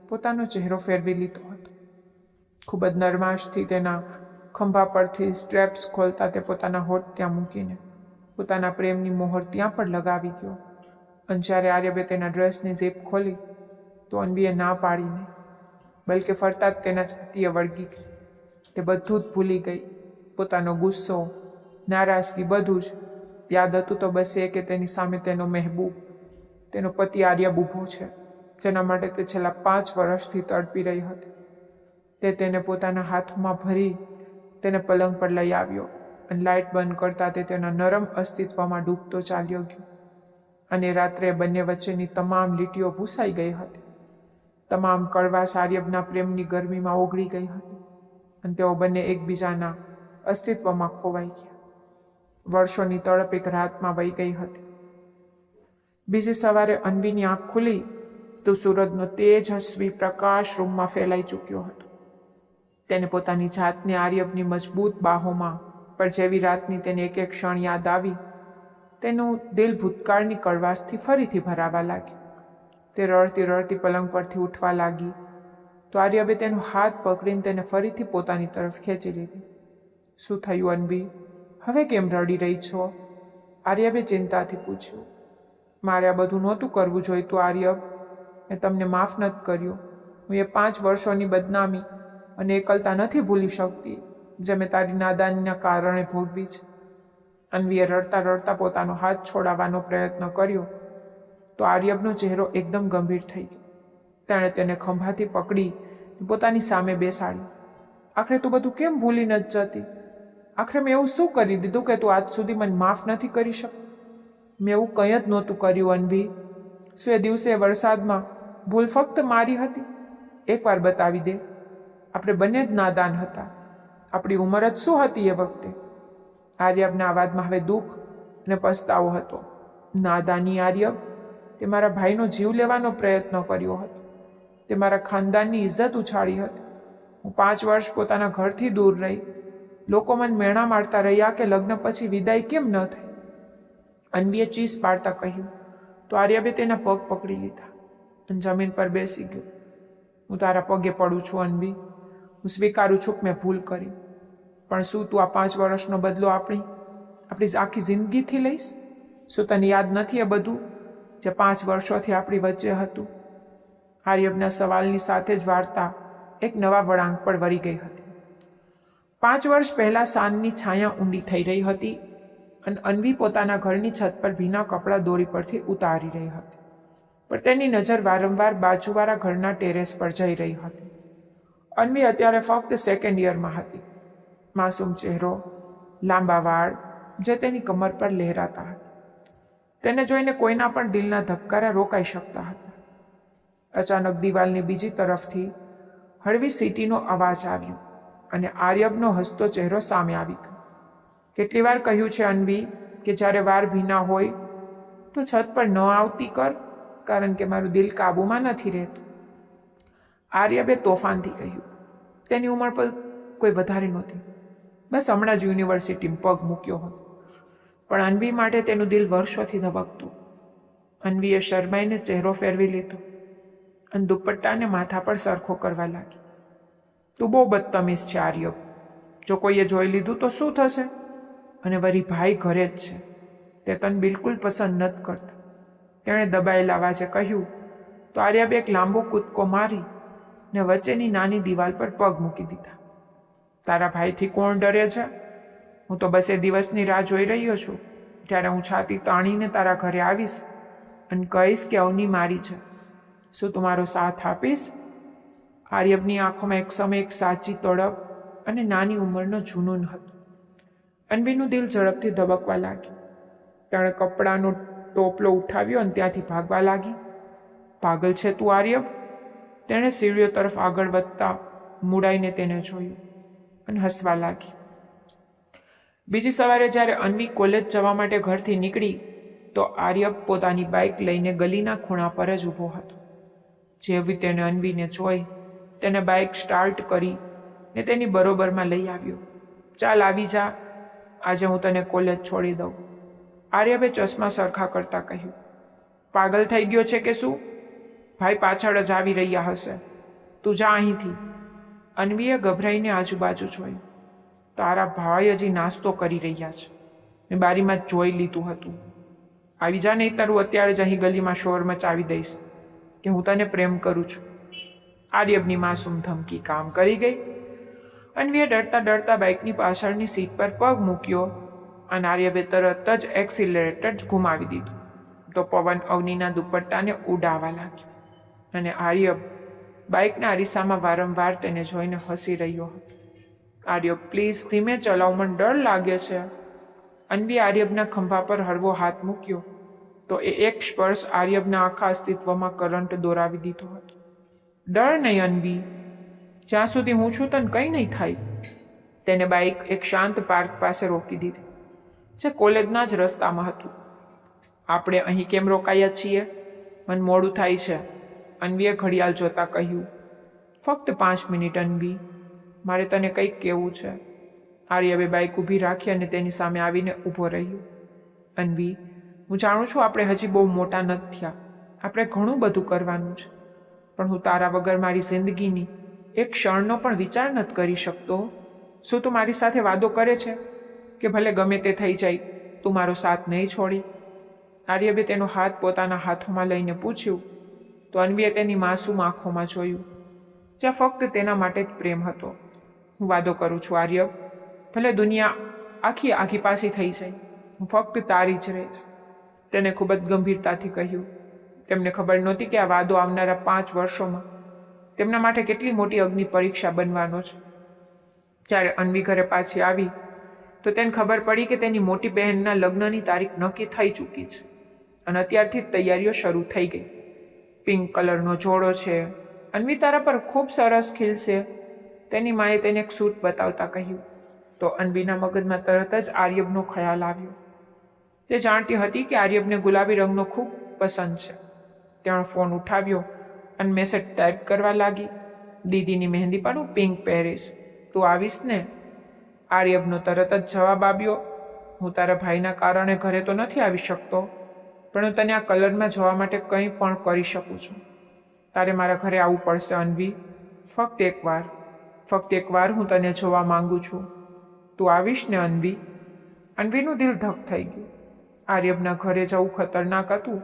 પોતાનો ચહેરો ફેરવી લીધો હતો. ખૂબ જ નરમાશથી તેના ખંભા પરથી સ્ટ્રેપ્સ ખોલતા તે પોતાના હોઠ ત્યાં મૂકીને પોતાના પ્રેમની મોહર ત્યાં પણ લગાવી ગયો. અને જ્યારે આર્યબે તેના ડ્રેસની ઝીપ ખોલી તો અન્વીએ ના પાડી નહીં, બલકે ફરતા જ તેના છાતીએ વળગી ગઈ. તે બધું જ ભૂલી ગઈ, પોતાનો ગુસ્સો, નારાજગી, બધું જ. યાદ હતું તો બસ એ કે તેની સામે તેનો મહેબૂબ, તેનો પતિ આર્યબ ઊભો છે, જેના માટે તે છેલ્લા 5 વર્ષથી તડપી રહી હતી. તે તેને પોતાના હાથોમાં ભરી તેને પલંગ પર લઈ આવ્યો અને લાઇટ બંધ કરતા તે તેના નરમ અસ્તિત્વમાં ડૂબતો ચાલ્યો ગયો. અને રાત્રે બંને વચ્ચેની તમામ લીટીઓ ભૂસાઈ ગઈ હતી. તમામ કડવાશ આર્યબના પ્રેમની ગરમીમાં ઓગળી ગઈ હતી અને તેઓ બંને એકબીજાના અસ્તિત્વમાં ખોવાઈ ગયા. વર્ષોની તડપ એક રાતમાં વહી ગઈ હતી. બીજી સવારે અન્વીની આંખ ખુલી તો સૂરજનો તેજસ્વી પ્રકાશ રૂમમાં ફેલાઈ ચૂક્યો હતો. તેને પોતાની જાતને આર્યબની મજબૂત બાહોમાં પર જેવી રાતની તેને એક એક ક્ષણ યાદ આવી, તેનું દિલ ભૂતકાળની કડવાશથી ફરીથી ભરાવા લાગ્યું. તે રડતી રડતી પલંગ પરથી ઉઠવા લાગી તો આર્યબે તેનો હાથ પકડીને તેને ફરીથી પોતાની તરફ ખેંચી લીધી. શું થયું અન્વી? હવે કેમ રડી રહી છો? આર્યબે ચિંતાથી પૂછ્યું. મારે આ બધું નહોતું કરવું જોઈતું આર્યબ. મેં તમને માફ નથી કર્યો. હું એ 5 વર્ષોની બદનામી અને એકલતા નથી ભૂલી શકતી જે મેં તારી નાદાનીના કારણે ભોગવી છે. અન્વીએ રડતા રડતા પોતાનો હાથ છોડાવવાનો પ્રયત્ન કર્યો તો આર્યબનો ચહેરો એકદમ ગંભીર થઈ ગયો. તેણે તેને ખંભાથી પકડી પોતાની સામે બેસાડી. આખરે તું બધું કેમ ભૂલી નથી જતી? આખરે મેં એવું શું કરી દીધું કે તું આજ સુધી મને માફ નથી કરી શકતી? મેં એવું કંઈ જ નહોતું કર્યું અન્વી. શું એ દિવસે વરસાદમાં ભૂલ ફક્ત મારી હતી? એકવાર બતાવી દે. આપણે બંને જ નાદાન હતા. આપણી ઉંમર જ શું હતી એ વખતે? આર્યબના અવાજમાં હવે દુઃખ અને પસ્તાવો હતો. નાદાની આર્યબ, તે મારા ભાઈનો જીવ લેવાનો પ્રયત્ન કર્યો હતો. તે મારા ખાનદાનની ઇજ્જત ઉછાળી હતી. હું 5 વર્ષ પોતાના ઘરથી દૂર રહી. લોકો મને મેણા મારતા રહ્યા કે લગ્ન પછી વિદાય કેમ ન થઈ. અન્વીએ ચીસ પાડતા કહ્યું તો આર્યબે તેના પગ પકડી લીધા અને જમીન પર બેસી ગયો. હું તારા પગે પડું છું અન્વી. હું સ્વીકારું છું કે મેં ભૂલ કરી. પણ શું તું આ 5 વર્ષનો બદલો આપણી આપણી આખી જિંદગીથી લઈશ? શું તને યાદ નથી એ બધું જે 5 વર્ષોથી આપણી વચ્ચે હતું? આર્યબના સવાલની સાથે જ વાર્તા એક નવા વળાંક પર વળી ગઈ હતી. 5 વર્ષ પહેલાં સાંજની છાયા ઊંડી થઈ રહી હતી અને અન્વી પોતાના ઘરની છત પર ભીના કપડાં દોરી પરથી ઉતારી રહી હતી. પણ તેની નજર વારંવાર બાજુવાળા ઘરના ટેરેસ પર જઈ રહી હતી. અન્વી અત્યારે ફક્ત 2nd યરમાં હતી. માસૂમ ચહેરો, લાંબા વાળ જે તેની કમર પર લહેરાતા હતા. તેને જોઈને કોઈના પણ દિલના ધબકારા રોકાઈ શકતા હતા. અચાનક દિવાલની બીજી તરફથી હળવી સીટીનો અવાજ આવ્યો અને આર્યબનો હસતો ચહેરો સામે આવી ગયો. કેટલી વાર કહ્યું છે અન્વી કે જ્યારે વાળ ભીના હોય તો છત પર ન આવતી કર, કારણ કે મારું દિલ કાબૂમાં નથી રહેતું. આર્યબે તોફાનથી કહ્યું. તેની ઉંમર પર કોઈ વધારે નહોતી. બસ હમણાં જ યુનિવર્સિટીમાં પગ મૂક્યો હતો. પણ અન્વી માટે તેનું દિલ વર્ષોથી ધબકતું. અન્વીએ શરમાઈને ચહેરો ફેરવી લીધો અને દુપટ્ટાને માથા પર સરખો કરવા લાગી. તું બહુ બદતમીઝ છે આર્યબ. જો કોઈએ જોઈ લીધું તો શું થશે? અને વળી ભાઈ ઘરે જ છે. તે તને બિલકુલ પસંદ નથી કરતા. તેણે દબાયેલા અવાજે કહ્યું તો આર્યબે એક લાંબો કૂદકો મારી ને વચ્ચેની નાની દિવાલ પર પગ મૂકી દીધા. તારા ભાઈથી કોણ ડરે છે? હું તો બસ એ દિવસની રાહ જોઈ રહ્યો છું ત્યારે હું છાતી તાણીને તારા ઘરે આવીશ અને કહીશ કે અવની મારી છે. શું તું મારો સાથ આપીશ? આર્યબની આંખોમાં એક સમય એક સાચી તડપ અને નાની ઉંમરનો જુનૂન હતો. અન્વીનું દિલ ઝડપથી ધબકવા લાગ્યું. તેણે કપડાનો ટોપલો ઉઠાવ્યો અને ત્યાંથી ભાગવા લાગી. પાગલ છે તું આર્યબ? તેણે સીડીઓ તરફ આગળ વધતા મુડાઈને તેને જોયું અને હસવા લાગી. બીજી સવારે જ્યારે અન્વી કોલેજ જવા માટે ઘરથી નીકળી તો આર્યબ પોતાની બાઇક લઈને ગલીના ખૂણા પર જ ઊભો હતો. જેવી તેને અન્વીને જોઈ તેને બાઇક સ્ટાર્ટ કરી ને તેની બરોબરમાં લઈ આવ્યો. ચાલ આવી જા, આજે હું તને કોલેજ છોડી દઉં. આર્યબે ચશ્મા સરખા કરતા કહ્યું. પાગલ થઈ ગયો છે કે શું? ભાઈ પાછળ જ આવી રહ્યા હશે. તું જા અહીંથી. અન્વીએ ગભરાઈને આજુબાજુ જોયું. તારા ભાઈ હજી નાસ્તો કરી રહ્યા છે. મેં બારીમાં જ જોઈ લીધું હતું. આવી જા, નહીં તારું અત્યારે જ અહીં ગલીમાં શોર મચાવી દઈશ કે હું તને પ્રેમ કરું છું. આર્યબની માસૂમ ધમકી કામ કરી ગઈ. અન્વીએ ડરતા ડરતા બાઇકની પાછળની સીટ પર પગ મૂક્યો અને આર્યબે તરત જ એક્સિલરેટર ઘુમાવી દીધું તો પવન અવનીના દુપટ્ટાને ઉડાવવા લાગ્યો અને આર્યબ બાઇકના અરીસામાં વારંવાર તેને જોઈને હસી રહ્યો હતો. આર્યબ પ્લીઝ ધીમે ચલાવ, મને ડર લાગે છે. અન્વી આર્યબના ખંભા પર હળવો હાથ મૂક્યો તો એ એક સ્પર્શ આર્યબના આખા અસ્તિત્વમાં કરંટ દોરાવી દીધો હતો. ડર નહીં અન્વી, જ્યાં સુધી હું છું તને કંઈ નહીં થાય. તેને બાઇક એક શાંત પાર્ક પાસે રોકી દીધી જે કોલેજના જ રસ્તામાં હતું. આપણે અહીં કેમ રોકાયા છીએ? મને મોડું થાય છે, અન્વીએ ઘડિયાળ જોતા કહ્યું. ફક્ત 5 મિનિટ અન્વી, મારે તને કંઈક કહેવું છે. આર્યબે બાઇક ઊભી રાખી અને તેની સામે આવીને ઊભો રહ્યો. અન્વી, હું જાણું છું આપણે હજી બહુ મોટા નથી થયા, આપણે ઘણું બધું કરવાનું છે, પણ હું તારા વગર મારી જિંદગીની એક ક્ષણનો પણ વિચાર નથી કરી શકતો. શું તું મારી સાથે વાદો કરે છે કે ભલે ગમે તે થઈ જાય તું મારો સાથ નહીં છોડી? આર્યબે તેનો હાથ પોતાના હાથોમાં લઈને પૂછ્યું તો અન્વીએ તેની માસૂમ આંખોમાં જોયું જ્યાં ફક્ત તેના માટે જ પ્રેમ હતો. હું વાદો કરું છું આર્યબ, ભલે દુનિયા આખી આઘી પાછી થઈ જાય, હું ફક્ત તારી જ રહીશ. તેને ખૂબ જ ગંભીરતાથી કહ્યું. તેમને ખબર નહોતી કે આ વાદો આવનારા 5 વર્ષોમાં તેમના માટે કેટલી મોટી અગ્નિ પરીક્ષા બનવાનો છે. જ્યારે અન્વી ઘરે પાછી આવી તો તેને ખબર પડી કે તેની મોટી બહેનના લગ્નની તારીખ નક્કી થઈ ચૂકી છે અને અત્યારથી જ તૈયારીઓ શરૂ થઈ ગઈ. પિંક કલરનો જોડો છે. અન્વી તારા પર ખૂબ સરસ ખીલશે, તેની માએ તેને એક સૂટ બતાવતા કહ્યું. તો અન્વીના મગજમાં તરત જ આર્યબનો ખ્યાલ આવ્યો. તે જાણતી હતી કે આર્યબને ગુલાબી રંગનો ખૂબ પસંદ છે. તેણે ફોન ઉઠાવ્યો અને મેસેજ ટાઈપ કરવા લાગી. દીદીની મહેંદી પર હું પિંક પહેરીશ, તું આવીશ ને? આર્યબનો તરત જ જવાબ આવ્યો. હું તારા ભાઈના કારણે ઘરે તો નથી આવી શકતો, પણ હું તને આ કલરમાં જોવા માટે કંઈ પણ કરી શકું છું. તારે મારા ઘરે આવવું પડશે અન્વી. ફક્ત એકવાર હું તને જોવા માંગુ છું. તું આવીશ ને અન્વી? અન્વીનું દિલ ધક થઈ ગયું. આર્યબના ઘરે જવું ખતરનાક હતું,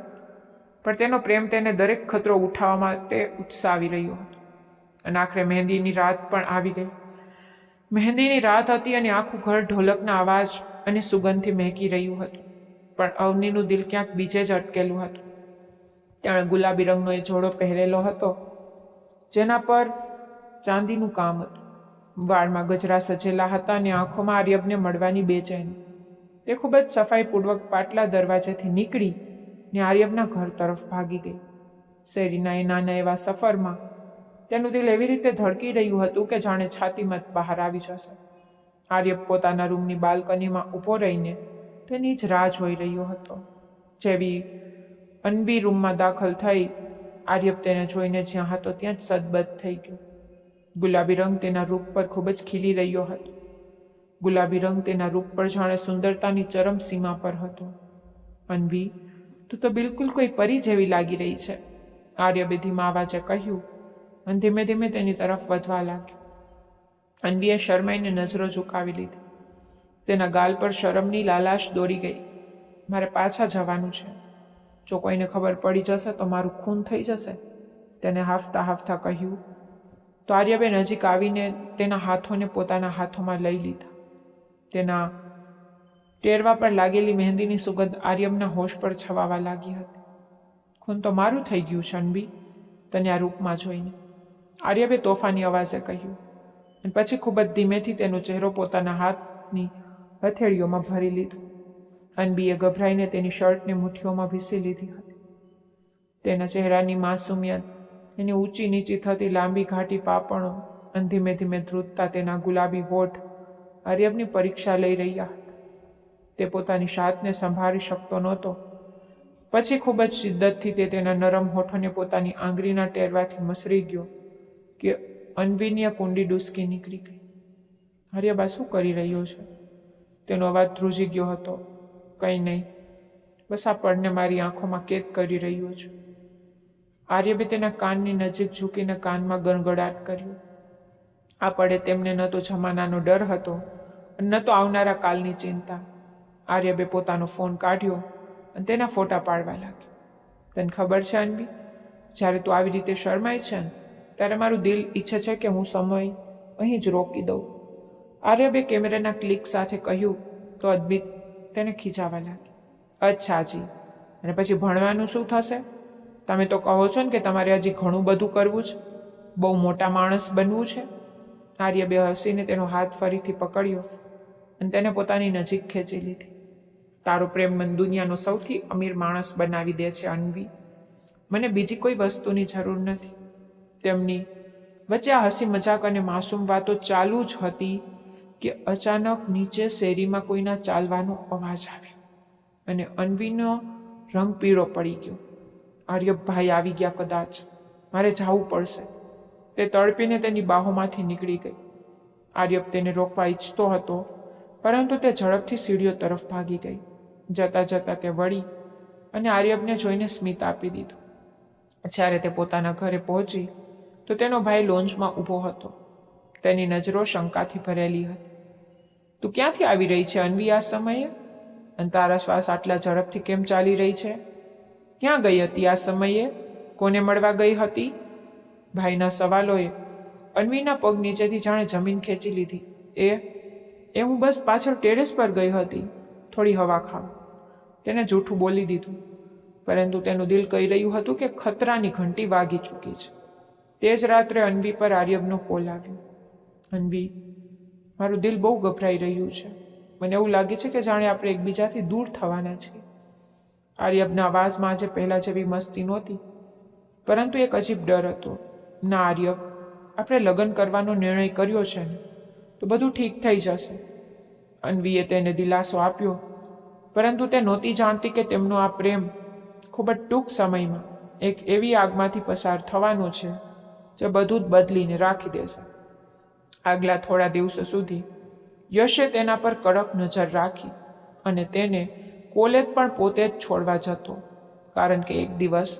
પણ તેનો પ્રેમ તેને દરેક ખતરો ઉઠાવવા માટે ઉત્સાવી રહ્યો હતો. અને આખરે મહેંદીની રાત પણ આવી ગઈ. મહેંદીની રાત હતી અને આખું ઘર ઢોલકના અવાજ અને સુગંધથી મહેકી રહ્યું હતું. પણ અવનીનું દિલ ક્યાંક બીજે જ અટકેલું હતું. તેણે ગુલાબી રંગનો એ જોડો પહેરેલો હતો, જેના પર ચાંદીનું કામ હતું. વાળમાં ગજરા સજેલા હતા અને આંખોમાં આર્યબને મળવાની બેચેની. તે ખૂબ જ સફાઈપૂર્વક પાટલા દરવાજેથી નીકળી ને આર્યબના ઘર તરફ ભાગી ગઈ. શેરીના એ નાના એવા સફરમાં તેનું દિલ એવી રીતે ધડકી રહ્યું હતું કે જાણે છાતીમાં બહાર આવી જશે. આર્યબ પોતાના રૂમની બાલ્કનીમાં ઊભો રહીને તેની જ રાહ જોઈ રહ્યો હતો. જેવી અન્વી રૂમમાં દાખલ થઈ, આર્યબ તેને જોઈને જ્યાં હતો ત્યાં જ સદબદ થઈ ગયો. ગુલાબી રંગ તેના રૂપ પર ખૂબ જ ખીલી રહ્યો હતો. ગુલાબી રંગ તેના રૂપ પર જાણે સુંદરતાની ચરમ સીમા પર હતો. અન્વી, તું તો બિલકુલ કોઈ પરી જેવી લાગી રહી છે, આર્યબે ધીમા અવાજે કહ્યું અને ધીમે ધીમે તેની તરફ વધવા લાગ્યો. અન્વીએ શરમાઈને નજરો ઝુકાવી લીધી. તેના ગાલ પર શરમની લાલાશ દોડી ગઈ. મારે પાછા જવાનું છે. જો કોઈને ખબર પડી જશે તો મારું ખૂન થઈ જશે, તેને હાંફતા હાંફતા કહ્યું. તો આર્યબે નજીક આવીને તેના હાથોને પોતાના હાથોમાં લઈ લીધા. તેના ટેરવા પર લાગેલી મહેંદીની સુગંધ આર્યબના હોશ પર છવાવા લાગી હતી. ખૂન તો મારું થઈ ગયું છે અન્વી, તને આ રૂપમાં જોઈને, આર્યબે તોફાની અવાજે કહ્યું. અને પછી ખૂબ જ ધીમેથી તેનો ચહેરો પોતાના હાથની હથેળીઓમાં ભરી લીધો. અન્વીએ ગભરાઈને તેની શર્ટને મુઠ્ઠીઓમાં ભીસી લીધી હતી. તેના ચહેરાની માસુમિયત, એની ઊંચી નીચી થતી લાંબી ઘાટી પાપણો અને ધીમે ધીમે ધ્રુજતા તેના ગુલાબી હોઠ આર્યબની પરીક્ષા લઈ રહ્યા હતા. તે પોતાની શાતને સંભાળી શકતો નહોતો. પછી ખૂબ જ શિદ્દતથી તે તેના નરમ હોઠોને પોતાની આંગળીના ટેરવાથી મસરી ગયો કે અન્વીની કુંડી ડૂસકી નીકળી ગઈ. આર્યબ આ શું કરી રહ્યો છે? તેનો અવાજ ધ્રુજી ગયો હતો. કંઈ નહીં, બસ આ પળને મારી આંખોમાં કેદ કરી રહ્યો છું. આર્યબે તેના કાનની નજીક ઝૂકીને કાનમાં ગણગડાટ કર્યો. આ પળે તેમને ન તો જમાનાનો ડર હતો અને ન તો આવનારા કાલની ચિંતા. આર્યબે પોતાનો ફોન કાઢ્યો અને તેના ફોટા પાડવા લાગ્યો. તને ખબર છે અન્વી, જ્યારે તું આવી રીતે શરમાય છે ને ત્યારે મારું દિલ ઈચ્છે છે કે હું સમય અહીં જ રોકી દઉં. આર્યબે કેમેરાના ક્લિક સાથે કહ્યું તો અદ્ભુત તેને ખીજાવા લાગી. અચ્છા જી, અને પછી ભણવાનું શું થશે? તમે તો કહો છો ને કે તમારે હજી ઘણું બધું કરવું છે, બહુ મોટા માણસ બનવું છે. આર્યબે હસીને તેનો હાથ ફરીથી પકડ્યો અને તેને પોતાની નજીક ખેંચી લીધી. તારો પ્રેમ મને દુનિયાનો સૌથી અમીર માણસ બનાવી દે છે અન્વી. મને બીજી કોઈ વસ્તુની જરૂર નથી. તેમની વચ્ચે આ હસી મજાક અને માસૂમ વાતો ચાલુ જ હતી કે અચાનક નીચે શેરીમાં કોઈના ચાલવાનો અવાજ આવ્યો અને અન્વીનો રંગ પીળો પડી ગયો. આર્યભાઈ આવી ગયા કદાચ, મારે જવું પડશે. તે તડપીને તેની બાહોમાંથી નીકળી ગઈ. આર્યબ તેને રોકવા ઈચ્છતો હતો, પરંતુ તે ઝડપથી સીડીઓ તરફ ભાગી ગઈ. જતાં જતાં તે વળી અને આર્યબને જોઈને સ્મિત આપી દીધું. જ્યારે તે પોતાના ઘરે પહોંચી તો તેનો ભાઈ લોન્જમાં ઊભો હતો. તેની નજરો શંકાથી ભરેલી હતી. તું ક્યાંથી આવી રહી છે અન્વી આ સમયે? અને તારા શ્વાસ આટલા ઝડપથી કેમ ચાલી રહી છે? ક્યાં ગઈ હતી આ સમયે? કોને મળવા ગઈ હતી? ભાઈના સવાલોએ અન્વીના પગ નીચેથી જાણે જમીન ખેંચી લીધી. એ હું બસ પાછળ ટેરેસ પર ગઈ હતી, થોડી હવા ખાવા. તેને જૂઠું બોલી દીધું, પરંતુ તેનું દિલ કહી રહ્યું હતું કે ખતરાની ઘંટી વાગી ચૂકી છે. તે જ રાત્રે અન્વી પર આર્યબનો કોલ આવ્યો. અન્વી, મારું દિલ બહુ ગભરાઈ રહ્યું છે. મને એવું લાગે છે કે જાણે આપણે એકબીજાથી દૂર થવાના છીએ. આર્યબના અવાજમાં આજે પહેલાં જેવી મસ્તી નહોતી, પરંતુ એક અજીબ ડર હતો. ના આર્યબ, આપણે લગ્ન કરવાનો નિર્ણય કર્યો છે ને, તો બધું ઠીક થઈ જશે. અન્વીએ તેને દિલાસો આપ્યો, પરંતુ તે નહોતી જાણતી કે તેમનો આ પ્રેમ ખૂબ જ ટૂંક સમયમાં એક એવી આગમાંથી પસાર થવાનો છે જે બધું જ બદલીને રાખી દેશે. આગલા થોડા દિવસો સુધી યશે તેના પર કડક નજર રાખી અને તેને કોલેજ પણ પોતે જ છોડવા જતો, કારણ કે એક દિવસ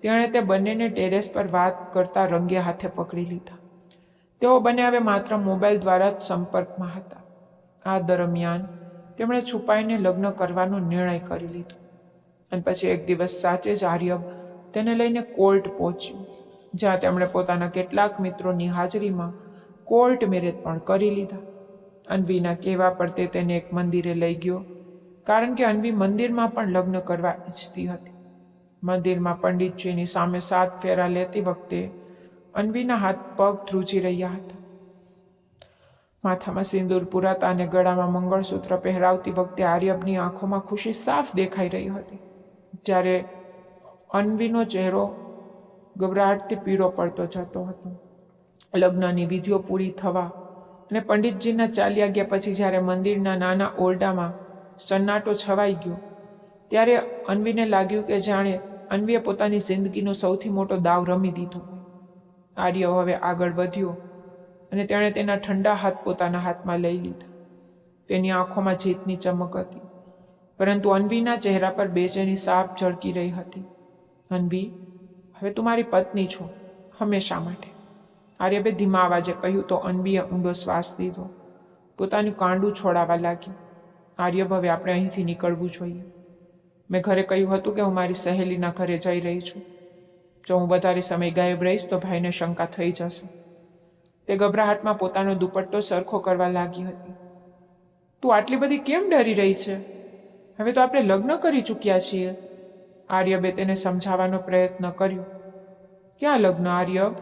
તેણે તે બંનેને ટેરેસ પર વાત કરતા રંગે હાથે પકડી લીધા. તેઓ બંને હવે માત્ર મોબાઈલ દ્વારા જ સંપર્કમાં હતા. આ દરમિયાન તેમણે છુપાઈને લગ્ન કરવાનો નિર્ણય કરી લીધો. અને પછી એક દિવસ સાચે જ આર્યબ તેને લઈને કોર્ટ પહોંચ્યું, જ્યાં તેમણે પોતાના કેટલાક મિત્રોની હાજરીમાં કોર્ટ મેરેજ પણ કરી લીધા. અન્વીના કહેવા પર તે તેને એક મંદિરે લઈ ગયો, કારણ કે અન્વી મંદિરમાં પણ લગ્ન કરવા ઈચ્છતી હતી. મંદિરમાં પંડિતજીની સામે 7 ફેરા લેતી વખતે અન્વીના હાથ પગ ધ્રુજી રહ્યા હતા. માથામાં સિંદૂર પુરાતા અને ગળામાં મંગળસૂત્ર પહેરાવતી વખતે આર્યબની આંખોમાં ખુશી સાફ દેખાઈ રહી હતી, જ્યારે અન્વીનો ચહેરો ગભરાટથી પીળો પડતો જતો હતો. લગ્નની વિધિઓ પૂરી થવા અને પંડિતજીના ચાલ્યા ગયા પછી જ્યારે મંદિરના નાના ઓરડામાં સન્નાટો છવાઈ ગયો, ત્યારે અન્વીને લાગ્યું કે જાણે અન્વીએ પોતાની જિંદગીનો સૌથી મોટો દાવ રમી દીધો. આર્ય હવે આગળ વધ્યો અને તેણે તેના ઠંડા હાથ પોતાના હાથમાં લઈ લીધા. તેની આંખોમાં જીતની ચમક હતી, પરંતુ અન્વીના ચહેરા પર બેચેની સાફ ઝળકી રહી હતી. અન્વી, હવે તું મારી પત્ની છો, હંમેશા માટે, આર્યબે ધીમા અવાજે કહ્યું. તો અન્વીએ ઊંડો શ્વાસ લીધો, પોતાનું કાંડું છોડાવવા લાગી. આર્યબ, હવે આપણે અહીંથી નીકળવું જોઈએ. મેં ઘરે કહ્યું હતું કે હું મારી સહેલીના ઘરે જઈ રહી છું. જો હું વધારે સમય ગાયબ રહીશ તો ભાઈને શંકા થઈ જશે. તે ગભરાહટમાં પોતાનો દુપટ્ટો સરખો કરવા લાગી હતી. તું આટલી બધી કેમ ડરી રહી છે? હવે તો આપણે લગ્ન કરી ચૂક્યા છીએ. આર્યબે તેને સમજાવવાનો પ્રયત્ન કર્યો. ક્યાં લગ્ન આર્યબ?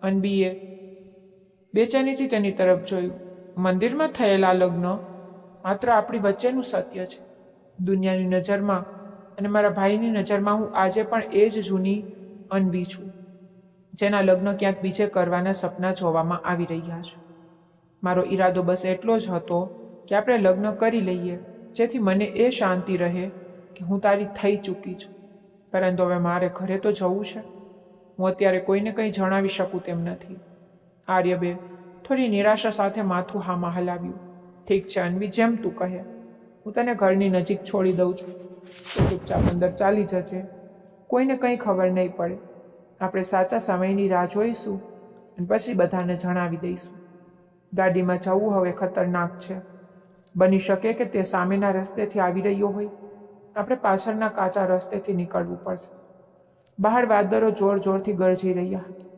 અન્વીએ બેચેનીથી તેની તરફ જોયું. મંદિરમાં થયેલા લગ્ન માત્ર આપણી વચ્ચેનું સત્ય છે. દુનિયાની નજરમાં અને મારા ભાઈની નજરમાં હું આજે પણ એ જ જૂની અન્વી છું, જેના લગ્ન ક્યાંક બીજે કરવાના સપના જોવામાં આવી રહ્યા છે. મારો ઈરાદો બસ એટલો જ હતો કે આપણે લગ્ન કરી લઈએ, જેથી મને એ શાંતિ રહે કે હું તારી થઈ ચૂકી છું. પરંતુ હવે મારે ઘરે તો જવું છે. હું અત્યારે કોઈને કંઈ જણાવી શકું તેમ નથી. આર્યબે થોડી નિરાશા સાથે માથું હામાં હલાવ્યું. ઠીક છે અન્વી, જેમ તું કહે. હું તને ઘરની નજીક છોડી દઉં છું. તો ચૂપચાપ અંદર ચાલી જજે. કોઈને કંઈ ખબર નહીં પડે. આપણે સાચા સમયની રાહ જોઈશું અને પછી બધાને જણાવી દઈશું. ગાડીમાં જવું હવે ખતરનાક છે. બની શકે કે તે સામેના રસ્તેથી આવી રહ્યો હોય. આપણે પાછળના કાચા રસ્તેથી નીકળવું પડશે. બહાર વાદળો જોર જોરથી ગરજી રહ્યા હતા.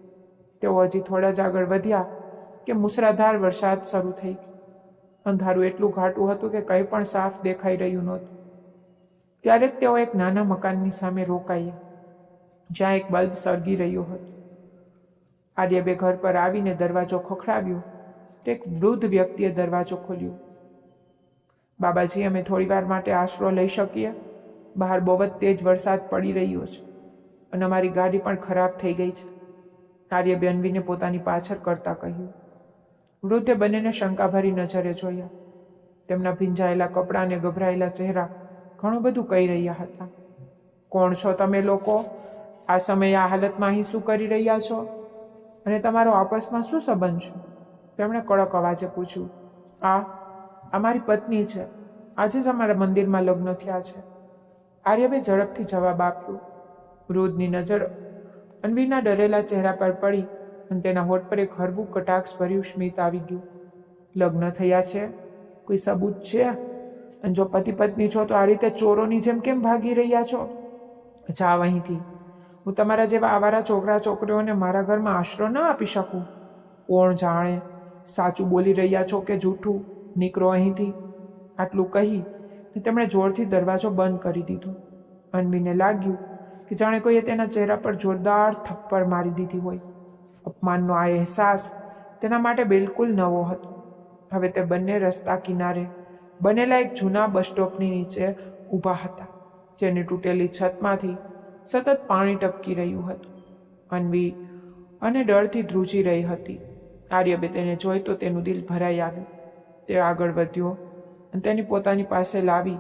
તેઓ હજી થોડા જ આગળ વધ્યા કે મુસળાધાર વરસાદ શરૂ થઈ ગયો. અંધારું એટલું ઘાટું હતું કે કંઈ પણ સાફ દેખાઈ રહ્યું નહોતું. ત્યારે જ તેઓ એક નાના મકાનની સામે રોકાયા, જ્યાં એક બલ્બ સળગી રહ્યો હતો. આર્યબે ઘર પર આવીને દરવાજો ખખડાવ્યો. તે એક વૃદ્ધ વ્યક્તિએ દરવાજો ખોલ્યો. બાબાજી, અમે થોડી વાર માટે આશરો લઈ શકીએ? બહાર બહુ જ તેજ વરસાદ પડી રહ્યો છે અને અમારી ગાડી પણ ખરાબ થઈ ગઈ છે. આર્યબે અન્વીને પોતાની પાછળ કરતા કહ્યું. વૃદ્ધે બંનેને શંકાભરી નજરે જોયા. તેમના ભીંજાયેલા કપડાં અને ગભરાયેલા ચહેરા ઘણું બધું કહી રહ્યા હતા. કોણ છો તમે લોકો? આ સમયે આ હાલતમાં અહીં શું કરી રહ્યા છો? અને તમારો આપસમાં શું સંબંધ છે? તેમણે કડક અવાજે પૂછ્યું. આ મારી પત્ની છે. આજે જ અમારા મંદિરમાં લગ્ન થયા છે. આર્યબે ઝડપથી જવાબ આપ્યો. વૃદ્ધની નજર અન્વીના ડરેલા ચહેરા પર પડી અને તેના હોઠ પર એક હળવું કટાક્ષભર્યું સ્મિત આવી ગયું. લગ્ન થયા છે? કોઈ સબૂત છે? અને જો પતિ પત્ની છો તો આ રીતે ચોરોની જેમ કેમ ભાગી રહ્યા છો? જાવ અહીંથી. હું તમારા જેવા આવારા છોકરા છોકરીઓને મારા ઘરમાં આશરો ન આપી શકું. કોણ જાણે સાચું બોલી રહ્યા છો કે જૂઠું. નીકળો અહીંથી. આટલું કહી તેમણે જોરથી દરવાજો બંધ કરી દીધો. અન્વીને લાગ્યું કે જાણે કોઈએ તેના ચહેરા પર જોરદાર થપ્પડ મારી દીધી હોય. અપમાનનો આ અહેસાસ તેના માટે બિલકુલ નવો હતો. હવે તે બંને રસ્તા કિનારે બનેલા એક જૂના બસ સ્ટોપની નીચે ઊભા હતા, જેની તૂટેલી છતમાંથી સતત પાણી ટપકી રહ્યું હતું. અન્વી અને ડરથી ધ્રુજી રહી હતી. આર્યબે તેને જોઈ તો તેનું દિલ ભરાઈ આવ્યું. તે આગળ વધ્યો અને તેની પોતાની પાસે લાવી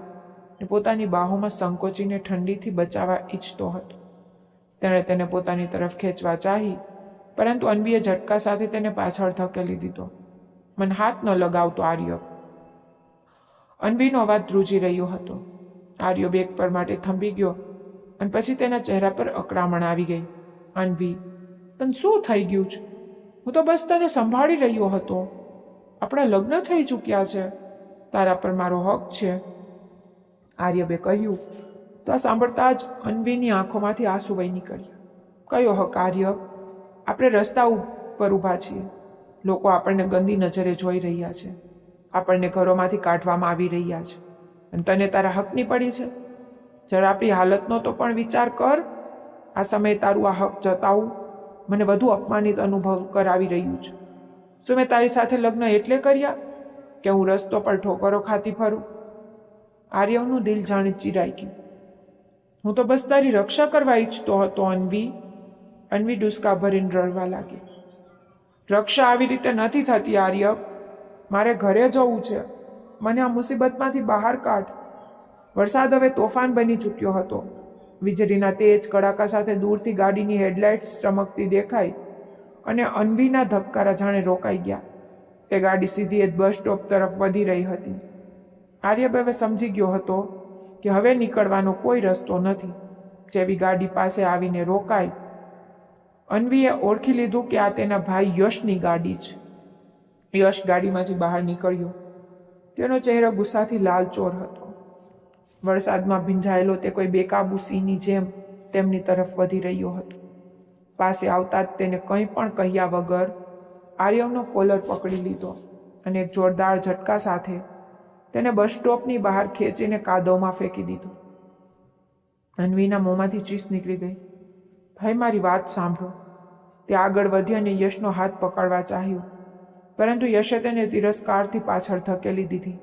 અને પોતાની બાહોમાં સંકોચીને ઠંડીથી બચાવવા ઈચ્છતો હતો. તેણે તેને પોતાની તરફ ખેંચવા ચાહી, પરંતુ અન્વીએ ઝટકા સાથે તેને પાછળ ધકેલી દીધો. મને હાથ ન લગાવતો આર્ય. અન્વીનો અવાજ ધ્રુજી રહ્યો હતો. આર્યો બેગ પર માટે થંભી ગયો અને પછી તેના ચહેરા પર અકળામણ આવી ગઈ. અન્વી, તને શું થઈ ગયું છે? હું તો બસ તને સંભાળી રહ્યો હતો. આપણા લગ્ન થઈ ચૂક્યા છે. તારા પર મારો હક છે, આર્યબે કહ્યું. તો આ સાંભળતા જ અન્વીની આંખોમાંથી આંસુ વહી નીકળ્યા. કયો હક આર્યબ? આપણે રસ્તા ઉપર ઊભા છીએ. લોકો આપણને ગંદી નજરે જોઈ રહ્યા છે. આપણને ઘરોમાંથી કાઢવામાં આવી રહ્યા છે. અને તને તારા હકની પડી છે? જરા આપણી હાલતનો તો પણ વિચાર કર. આ સમયે તારું આ હક જતાવું મને વધુ અપમાનિત અનુભવ કરાવી રહ્યું છે. શું મેં તારી સાથે લગ્ન એટલે કર્યા કે હું રસ્તો પર ઠોકરો ખાતી ફરું? આર્યવનું દિલ જાણે ચીરાઈ ગયું. હું તો બસ તારી રક્ષા કરવા ઈચ્છતો હતો અન્વી. અન્વી ડુસકા ભરીને રડવા લાગી. રક્ષા આવી રીતે નથી થતી આર્યવ. મારે ઘરે જવું છે. મને આ મુસીબતમાંથી બહાર કાઢ. વરસાદ હવે તોફાન બની ચૂક્યો હતો. વીજળીના તેજ કડાકા સાથે દૂરથી ગાડીની હેડલાઇટ્સ ચમકતી દેખાઈ અને અન્વીના ધબકારા જાણે રોકાઈ ગયા. તે ગાડી સીધી જ બસ સ્ટોપ તરફ વધી રહી હતી. આર્યબ હવે સમજી ગયો હતો કે હવે નીકળવાનો કોઈ રસ્તો નથી. જેવી ગાડી પાસે આવીને રોકાઈ, અન્વીએ ઓળખી લીધું કે આ તેના ભાઈ યશની ગાડી છે. યશ ગાડીમાંથી બહાર નીકળ્યો. તેનો ચહેરો ગુસ્સાથી લાલચોર હતો. વરસાદમાં ભીંજાયેલો તે કોઈ બેકાબુ સિંહની જેમ તેમની તરફ વધી રહ્યો હતો. પાસે આવતા જ તેને કંઈ પણ કહ્યા વગર આર્યવનો કોલર પકડી લીધો અને એક જોરદાર ઝટકા સાથે તેને બસ સ્ટોપની બહાર ખેંચીને કાદવમાં ફેંકી દીધો. અન્વીના મોંમાંથી ચીસ નીકળી ગઈ. ભાઈ, મારી વાત સાંભળો. તે આગળ વધી અને યશનો હાથ પકડવા ચાહ્યો, પરંતુ યશે તેને તિરસ્કારથી પાછળ ધકેલી દીધી.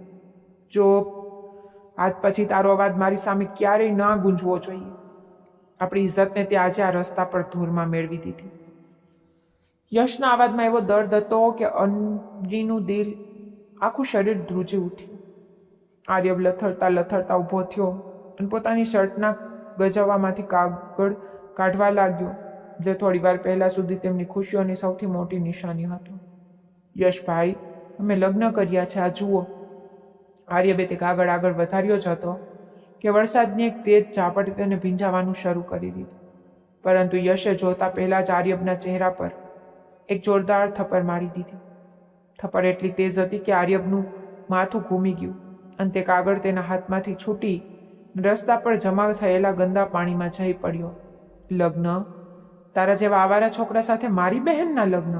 જો આજ પછી તારો અવાજ મારી સામે ક્યારેય ના ગુંજવો જોઈએ. આપણી ઇજ્જતને તે આજે આ રસ્તા પર ધૂળમાં મેળવી દીધી. યશના અવાજમાં એવો દર્દ હતો કે અન્વીનું દિલ, આખું શરીર ધ્રુજી ઉઠ્યું. આર્યબ લથડતા લથડતા ઊભો થયો અને પોતાની શર્ટના ગજવામાંથી કાગળ કાઢવા લાગ્યો, જે થોડી વાર પહેલાં સુધી તેમની ખુશીઓની સૌથી મોટી નિશાની હતો. યશભાઈ, અમે લગ્ન કર્યા છે, આ જુઓ. આર્યબે તે કાગળ આગળ વધાર્યો જ હતો કે વરસાદની એક તેજ ઝાપટ તેને ભીંજાવાનું શરૂ કરી દીધું. પરંતુ યશે જોતા પહેલાં જ આર્યબના ચહેરા પર એક જોરદાર થપ્પડ મારી દીધી. થપ્પડ એટલી તેજ હતી કે આર્યબનું માથું ઘૂમી ગયું અને તે કાગળ તેના હાથમાંથી છૂટી રસ્તા પર જમા થયેલા ગંદા પાણીમાં જઈ પડ્યો. લગ્ન? તારા જેવા આવારા છોકરા સાથે મારી બહેનના લગ્ન?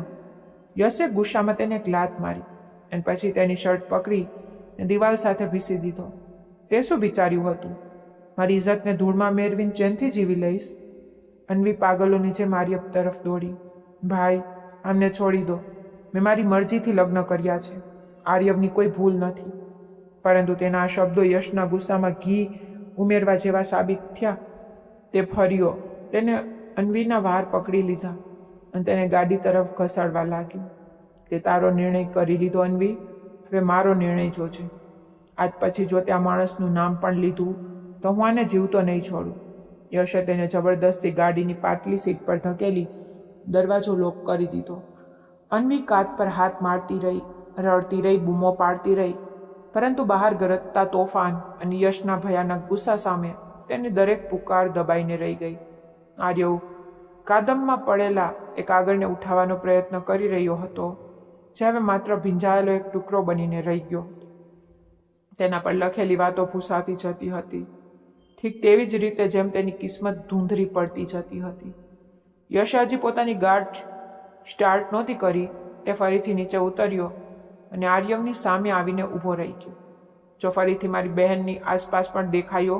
યશે ગુસ્સામાં તેને એક લાત મારી અને પછી તેની શર્ટ પકડી દિવાલ સાથે ભીસી દીધો. તે શું વિચાર્યું હતું? મારી ઇજ્જતને ધૂળમાં મેળવીને ચેનથી જીવી લઈશ? અન્વી પાગલોની જેમ આર્યબ તરફ દોડી. ભાઈ, આમને છોડી દો. મેં મારી મરજીથી લગ્ન કર્યા છે. આર્યબની કોઈ ભૂલ નથી. પરંતુ તેના આ શબ્દો યશના ગુસ્સામાં ઘી ઉમેરવા જેવા સાબિત થયા. તે ફર્યો, તેને અન્વીના વાળ પકડી લીધા અને તેને ગાડી તરફ ઘસાડવા લાગ્યો. તે તારો નિર્ણય કરી લીધો અન્વી. હવે મારો નિર્ણય જોજે. આજ પછી જો તે આ માણસનું નામ પણ લીધું તો હું આને જીવતો નહીં છોડું. યશે તેને જબરદસ્તી ગાડીની પાટલી સીટ પર ધકેલી દરવાજો લોક કરી દીધો. અન્વી કાચ પર હાથ મારતી રહી, રડતી રહી, બૂમો પાડતી રહી, પરંતુ બહાર ગરજતા તોફાન અને યશના ભયાનક ગુસ્સા સામે તેની દરેક પુકાર દબાઈને રહી ગઈ. આર્યવ કાદમમાં પડેલા એ કાગળને ઉઠાવવાનો પ્રયત્ન કરી રહ્યો હતો, જે હવે માત્ર ભીંજાયેલો એક ટુકડો બનીને રહી ગયો. તેના પર લખેલી વાતો ભૂસાતી જતી હતી, ઠીક તેવી જ રીતે જેમ તેની કિસ્મત ધૂંધળી પડતી જતી હતી. યશે હજી પોતાની ગાડી સ્ટાર્ટ નહોતી કરી, તે ફરીથી નીચે ઉતર્યો અને આર્યવની સામે આવીને ઊભો રહી ગયો. જો ફરીથી મારી બહેનની આસપાસ પણ દેખાયો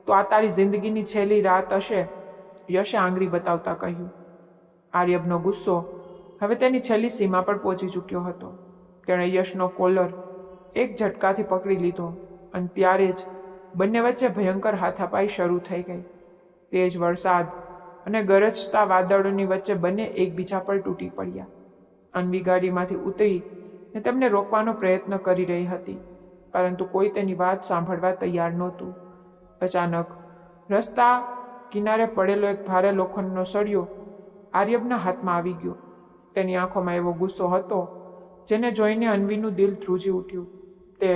તો આ તારી જિંદગીની છેલ્લી રાત હશે, યશે આંગળી બતાવતા કહ્યું. આર્યબનો ગુસ્સો હવે તેની છેલ્લી સીમા પર પહોંચી ચૂક્યો હતો. તેણે યશનો કોલર એક ઝટકાથી પકડી લીધો અને ત્યારે જ બંને વચ્ચે ભયંકર હાથાપાઈ શરૂ થઈ ગઈ. તેજ વરસાદ અને ગરજતા વાદળોની વચ્ચે બંને એકબીજા પર તૂટી પડ્યા. અન્વી ગાડીમાંથી ઉતરી ને તેમને રોકવાનો પ્રયત્ન કરી રહી હતી, પરંતુ કોઈ તેની વાત સાંભળવા તૈયાર નહોતું. અચાનક રસ્તા કિનારે પડેલો એક ભારે લોખંડનો સળિયો આર્યબના હાથમાં આવી ગયો. તેની આંખોમાં એવો ગુસ્સો હતો જેને જોઈને અન્વીનું દિલ ધ્રુજી ઉઠ્યું. તે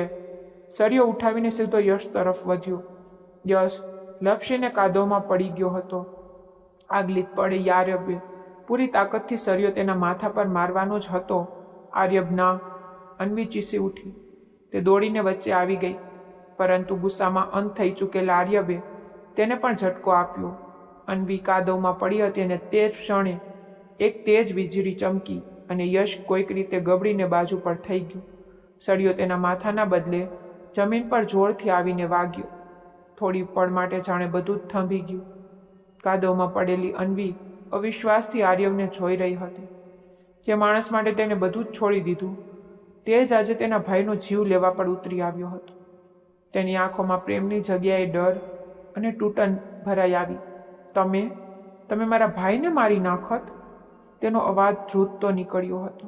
સળિયો ઉઠાવીને સીધો યશ તરફ વધ્યો. યશ લપસીને કાદવમાં પડી ગયો હતો. આગલી પડે આર્યબે પૂરી તાકાતથી સળિયો તેના માથા પર મારવાનો જ હતો. આર્યબ ના! અન્વી ચીસી ઉઠી. તે દોડીને વચ્ચે આવી ગઈ, પરંતુ ગુસ્સામાં અંત થઈ ચૂકેલા આર્યબે તેને પણ ઝટકો આપ્યો. અન્વી કાદવમાં પડી હતી અને તે જ ક્ષણે એક તેજ વીજળી ચમકી અને યશ કોઈક રીતે ગબડીને બાજુ પર થઈ ગયો. સળિયો તેના માથાના બદલે જમીન પર જોરથી આવીને વાગ્યો. થોડી પળ માટે જાણે બધું જ થંભી ગયું. કાદવમાં પડેલી અન્વી અવિશ્વાસથી આર્યવને જોઈ રહી હતી. જે માણસ માટે તેને બધું જ છોડી દીધું, તે જ આજે તેના ભાઈનો જીવ લેવા પર ઉતરી આવ્યો હતો. તેની આંખોમાં પ્રેમની જગ્યાએ ડર અને તૂટન ભરાઈ આવી. તમે મારા ભાઈને મારી નાખત? તેનો અવાજ ધ્રુજતો નીકળ્યો હતો,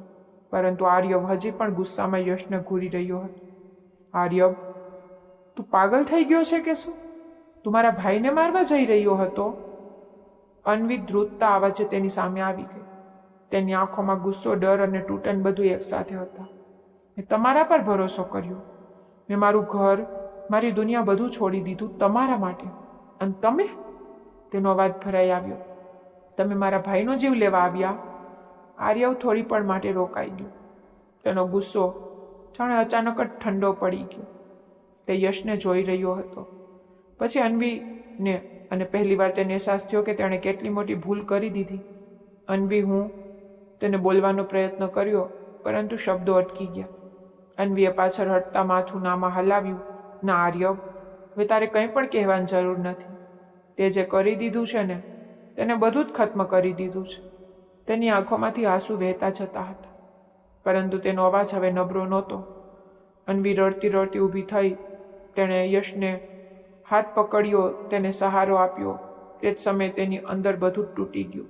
પરંતુ આર્યવ હજી પણ ગુસ્સામાં યશને ઘૂરી રહ્યો હતો. આર્યવ, તું પાગલ થઈ ગયો છે કે શું? તું મારા ભાઈને મારવા જઈ રહ્યો હતો? અન્વી ધ્રુજતા અવાજે તેની સામે આવી ગઈ. તેની આંખોમાં ગુસ્સો, ડર અને તૂટન બધું એકસાથે હતા. મેં તમારા પર ભરોસો કર્યો. મેં મારું ઘર, મારી દુનિયા બધું છોડી દીધું તમારા માટે. અને તમે? તેનો અવાજ ભરાઈ આવ્યો. તમે મારા ભાઈનો જીવ લેવા આવ્યા? આર્યવ થોડી પળ માટે રોકાઈ ગયો. તેનો ગુસ્સો જાણે અચાનક જ ઠંડો પડી ગયો. તે યશને જોઈ રહ્યો હતો. પછી અન્વીને, અને પહેલીવાર તેને અહેસાસ થયો કે તેણે કેટલી મોટી ભૂલ કરી દીધી. અન્વી, તેને બોલવાનો પ્રયત્ન કર્યો, પરંતુ શબ્દો અટકી ગયા. અન્વીએ પાછળ હટતા માથું નામાં હલાવ્યું. ના આર્યવ, હવે તારે કંઈ પણ કહેવાની જરૂર નથી. તે જે કરી દીધું છે ને, તેને બધું જ ખત્મ કરી દીધું છે. તેની આંખોમાંથી આંસુ વહેતા જતા હતા, પરંતુ તેનો અવાજ હવે નબળો નહોતો. અન્વી રડતી રડતી ઊભી થઈ. તેણે યશને હાથ પકડ્યો, તેને સહારો આપ્યો. તે જ સમયે તેની અંદર બધું જ તૂટી ગયું.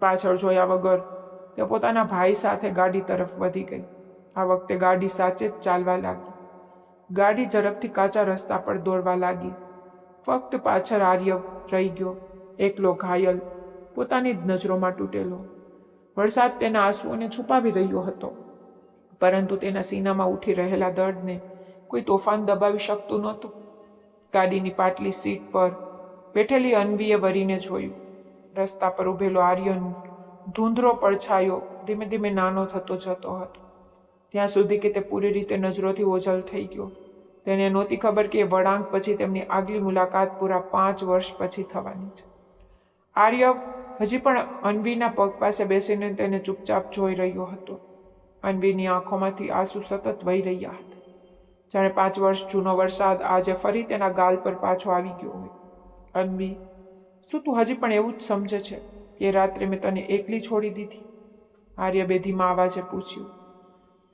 પાછળ જોયા વગર તે પોતાના ભાઈ સાથે ગાડી તરફ વધી ગઈ. આ વખતે ગાડી સાચે જ ચાલવા લાગી. ગાડી ઝડપથી કાચા રસ્તા પર દોડવા લાગી. ફક્ત પાછળ આર્યવ રહી ગયો, એકલો, ઘાયલ, પોતાની જ નજરોમાં તૂટેલો. વરસાદ તેના આંસુઓને છુપાવી રહ્યો હતો, પરંતુ તેના સીનામાં ઉઠી રહેલા દર્દને કોઈ તોફાન દબાવી શકતું નહોતું. ગાડીની પાટલી સીટ પર બેઠેલી અન્વીએ વરીને જોયું. રસ્તા પર ઊભેલો આર્યન ધૂંધળો પડછાયો ધીમે ધીમે નાનો થતો જતો હતો, ત્યાં સુધી કે તે પૂરી રીતે નજરોથી ઓઝલ થઈ ગયો. તેને નહોતી ખબર કે એ વળાંક પછી તેમની આગલી મુલાકાત પૂરા 5 વર્ષ પછી થવાની છે. આર્યવ હજી પણ અન્વીના પગ પાસે બેસીને તેને ચૂપચાપ જોઈ રહ્યો હતો. અન્વીની આંખોમાંથી આંસુ સતત વહી રહ્યા હતા, જાણે 5 વર્ષ જૂનો વરસાદ આજે ફરી તેના ગાલ પર પાછો આવી ગયો હોય. અન્વી, શું તું હજી પણ એવું જ સમજે છે કે રાત્રે મેં તને એકલી છોડી દીધી? આર્ય ધીમા અવાજે પૂછ્યું.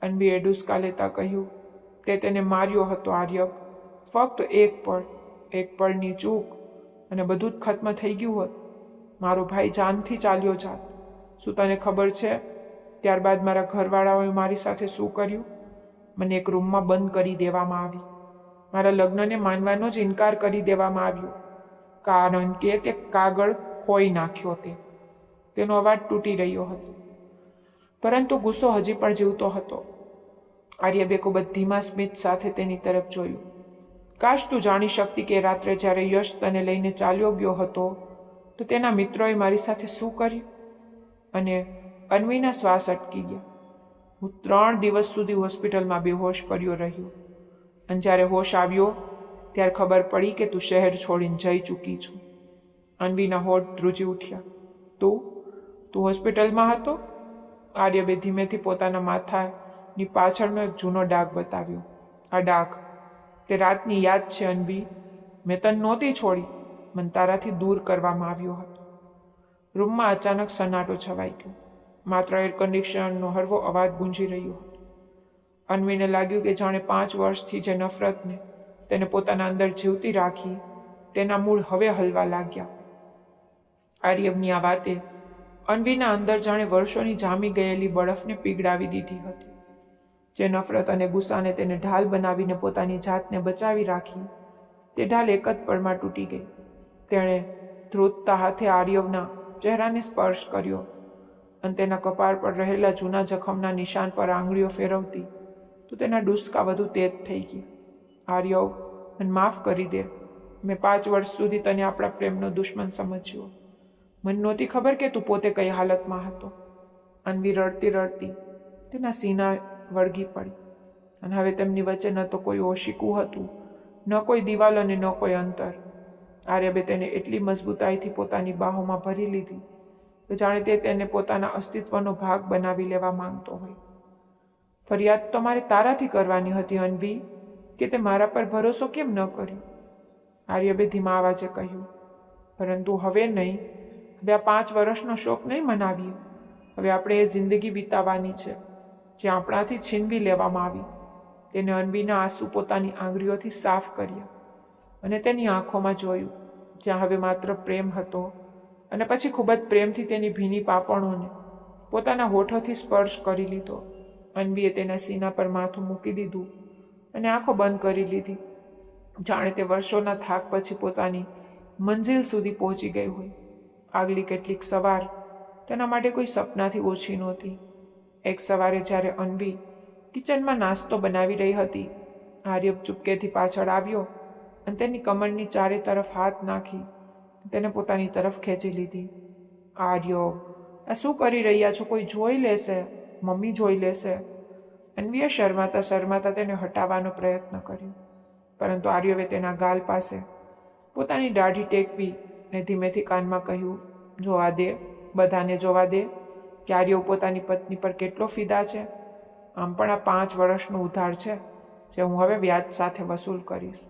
અન્વીએ ડુસકા લેતા કહ્યું, તે તેને માર્યો હતો આર્યવ. ફક્ત એક પળની ચૂક અને બધું જ ખત્મ થઈ ગયું હોત. મારો ભાઈ જાનથી ચાલ્યો જાત. શું તને ખબર છે ત્યારબાદ મારા ઘરવાળાઓએ મારી સાથે શું કર્યું? મને એક રૂમમાં બંધ કરી દેવામાં આવી. મારા લગ્નને માનવાનો જ ઇનકાર કરી દેવામાં આવ્યો, કારણ કે તે કાગળ ખોઈ નાખ્યો. તેનો અવાજ તૂટી રહ્યો હતો, પરંતુ ગુસ્સો હજી પણ જીવતો હતો. આર્યબે ખૂબ જ ધીમા સ્મિત સાથે તેની તરફ જોયું. કાશ તું જાણી શકતી કે રાત્રે જ્યારે યશ તને લઈને ચાલ્યો ગયો હતો તો તેના મિત્રોએ મારી સાથે શું કર્યું. અને અન્વીના શ્વાસ અટકી ગયા. હું 3 દિવસ સુધી હોસ્પિટલમાં બેહોશ પડ્યો રહ્યો, અને જ્યારે હોશ આવ્યો ત્યારે ખબર પડી કે તું શહેર છોડીને જઈ ચૂકી છું. અન્વીના હોઠ ધ્રુજી ઉઠ્યા. તું હોસ્પિટલમાં હતો? આર્યબે ધીમેથી પોતાના માથાની પાછળનો એક જૂનો ડાઘ બતાવ્યો. આ ડાઘ તે રાતની યાદ છે અન્વી. મેં તને નહોતી છોડી, મને તારાથી દૂર કરવામાં આવ્યો હતો. રૂમમાં અચાનક સન્નાટો છવાઈ ગયો. માત્ર એર કન્ડિશનરનો હળવો અવાજ ગુંજી રહ્યો હતો. અન્વીને લાગ્યું કે જાણે 5 વર્ષથી જે નફરતને તેને પોતાના અંદર જીવતી રાખી તેના મૂળ હવે હલવા લાગ્યા. આર્યવની આ વાતે અન્વીના અંદર જાણે વર્ષોની જામી ગયેલી બરફને પીગળાવી દીધી હતી. જે નફરત અને ગુસ્સાને તેને ઢાલ બનાવીને પોતાની જાતને બચાવી રાખી, તે ઢાલ એક જ પળમાં તૂટી ગઈ. તેણે ધ્રુજતા હાથે આર્યવના ચહેરાને સ્પર્શ કર્યો અને તેના કપાળ પર રહેલા જૂના જખમના નિશાન પર આંગળીઓ ફેરવતી તો તેના ડુસકા વધુ તેજ થઈ ગયા. આર્યવ, મને માફ કરી દે. મેં 5 વર્ષ સુધી તને આપણા પ્રેમનો દુશ્મન સમજ્યો. મને નહોતી ખબર કે તું પોતે કઈ હાલતમાં હતો. અન્વી રડતી રડતી તેના સીના વળગી પડી. અને હવે તેમની વચ્ચે ન તો કોઈ ઓશિકું હતું, ન કોઈ દિવાલ અને ન કોઈ અંતર. આર્યબે તેને એટલી મજબૂતાઈથી પોતાની બાહોમાં ભરી લીધી કે જાણે તે તેને પોતાના અસ્તિત્વનો ભાગ બનાવી લેવા માંગતો હોય. ફરિયાદ તો મારે તારાથી કરવાની હતી અન્વી, કે તે મારા પર ભરોસો કેમ ન કર્યો? આર્યબે ધીમા અવાજે કહ્યું. પરંતુ હવે નહીં, હવે આ 5 વર્ષનો શોક નહીં મનાવીએ. હવે આપણે એ જિંદગી વિતાવવાની છે જે આપણાથી છીનવી લેવામાં આવી. તેને અન્વીના આંસુ પોતાની આંગળીઓથી સાફ કર્યા અને તેની આંખોમાં જોયું, જ્યાં હવે માત્ર પ્રેમ હતો. અને પછી ખૂબ જ પ્રેમથી તેની ભીની પાપણોને પોતાના હોઠોથી સ્પર્શ કરી લીધો. અન્વીએ તેના સીના પર માથું મૂકી દીધું અને આંખો બંધ કરી લીધી, જાણે તે વર્ષોના થાક પછી પોતાની મંજિલ સુધી પહોંચી ગઈ હોય. આગલી કેટલીક સવાર તેના માટે કોઈ સપનાથી ઓછી નહોતી. એક સવારે જ્યારે અન્વી કિચનમાં નાસ્તો બનાવી રહી હતી, આર્યબ ચૂપકેથી પાછળ આવ્યો અને તેની કમરની ચારે તરફ હાથ નાખી તેને પોતાની તરફ ખેંચી લીધી. આર્યવ, આ શું કરી રહ્યા છો? કોઈ જોઈ લેશે, મમ્મી જોઈ લેશે. અન્વીએ શરમાતા શરમાતા તેને હટાવવાનો પ્રયત્ન કર્યો, પરંતુ આર્યવે તેના ગાલ પાસે પોતાની દાઢી ટેકવી ને ધીમેથી કાનમાં કહ્યું, જોવા દે, બધાને જોવા દે કે આર્યવ પોતાની પત્ની પર કેટલો ફિદા છે. આમ પણ આ 5 વર્ષનો ઉધાર છે જે હું હવે વ્યાજ સાથે વસૂલ કરીશ.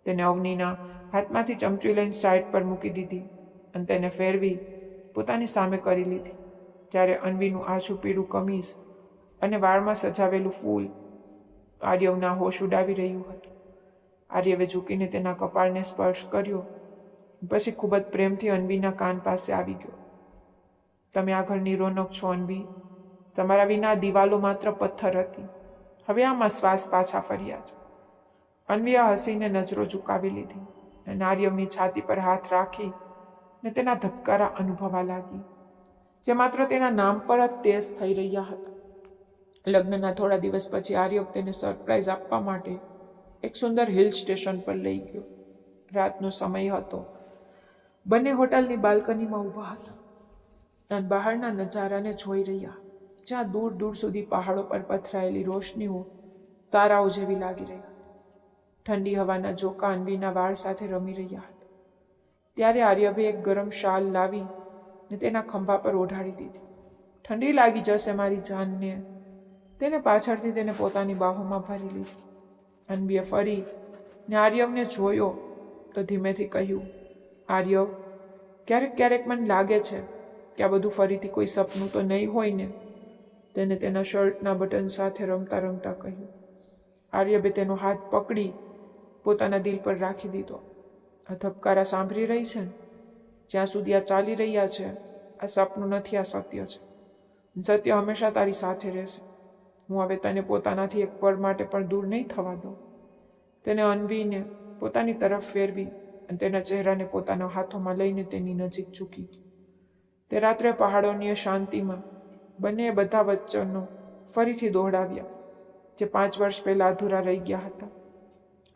તેને અવનીના હાથમાંથી ચમચી લઈને સાઈડ પર મૂકી દીધી અને તેને ફેરવી પોતાની સામે કરી લીધી. જ્યારે અન્વીનું આછું પીળું કમીઝ અને વાળમાં સજાવેલું ફૂલ આર્યવના હોશ ઉડાવી રહ્યું હતું. આર્યવે ઝૂકીને તેના કપાળને સ્પર્શ કર્યો, પછી ખૂબ જ પ્રેમથી અન્વીના કાન પાસે આવી ગયો. તમે આ ઘરની રોનક છો અન્વી. તમારા વિના દિવાલો માત્ર પથ્થર હતી, હવે આમાં શ્વાસ પાછા ફર્યા છે. અન્વીએ હસીને નજરો ઝુકાવી લીધી અને આર્યવની છાતી પર હાથ રાખી ને તેના ધબકારા અનુભવવા લાગી, જે માત્ર તેના નામ પર જ તેજ થઈ રહ્યા હતા. લગ્નના થોડા દિવસ પછી આર્યવ તેને સરપ્રાઈઝ આપવા માટે એક સુંદર હિલ સ્ટેશન પર લઈ ગયો. રાતનો સમય હતો. બંને હોટલની બાલ્કનીમાં ઊભા હતા અને બહારના નજારાને જોઈ રહ્યા, જ્યાં દૂર દૂર સુધી પહાડો પર પથરાયેલી રોશનીઓ તારાઓ જેવી લાગી રહી હતી. ઠંડી હવાના ઝોકા અન્વીના વાળ સાથે રમી રહ્યા હતા. ત્યારે આર્યભે એક ગરમ શાલ લાવી ને તેના ખંભા પર ઓઢાડી દીધી. ઠંડી લાગી જશે મારી જાનને. તેને પાછળથી તેને પોતાની બાહોમાં ભરી લીધી. અન્વીએ ફરી ને આર્યવને જોયો તો ધીમેથી કહ્યું, આર્યવ, ક્યારેક ક્યારેક મને લાગે છે કે આ બધું ફરીથી કોઈ સપનું તો નહીં હોય ને? તેને તેના શર્ટના બટન સાથે રમતા રમતા કહ્યું. આર્યબે તેનો હાથ પકડી પોતાના દિલ પર રાખી દીધો. આ ધબકારા સાંભળી રહી છે ને? જ્યાં સુધી આ ચાલી રહ્યા છે, આ સપનું નથી, આ સત્ય છે. સત્ય હંમેશા તારી સાથે રહેશે. હું હવે તને પોતાનાથી એક પળ માટે પણ દૂર નહીં થવા દઉં. તેને અન્વીને પોતાની તરફ ફેરવી અને તેના ચહેરાને પોતાના હાથોમાં લઈને તેની નજીક ઝૂકી. તે રાત્રે પહાડોની શાંતિમાં બંને બધા વચનો ફરીથી દોહડાવ્યા, જે 5 વર્ષ પહેલાં અધૂરા રહી ગયા હતા.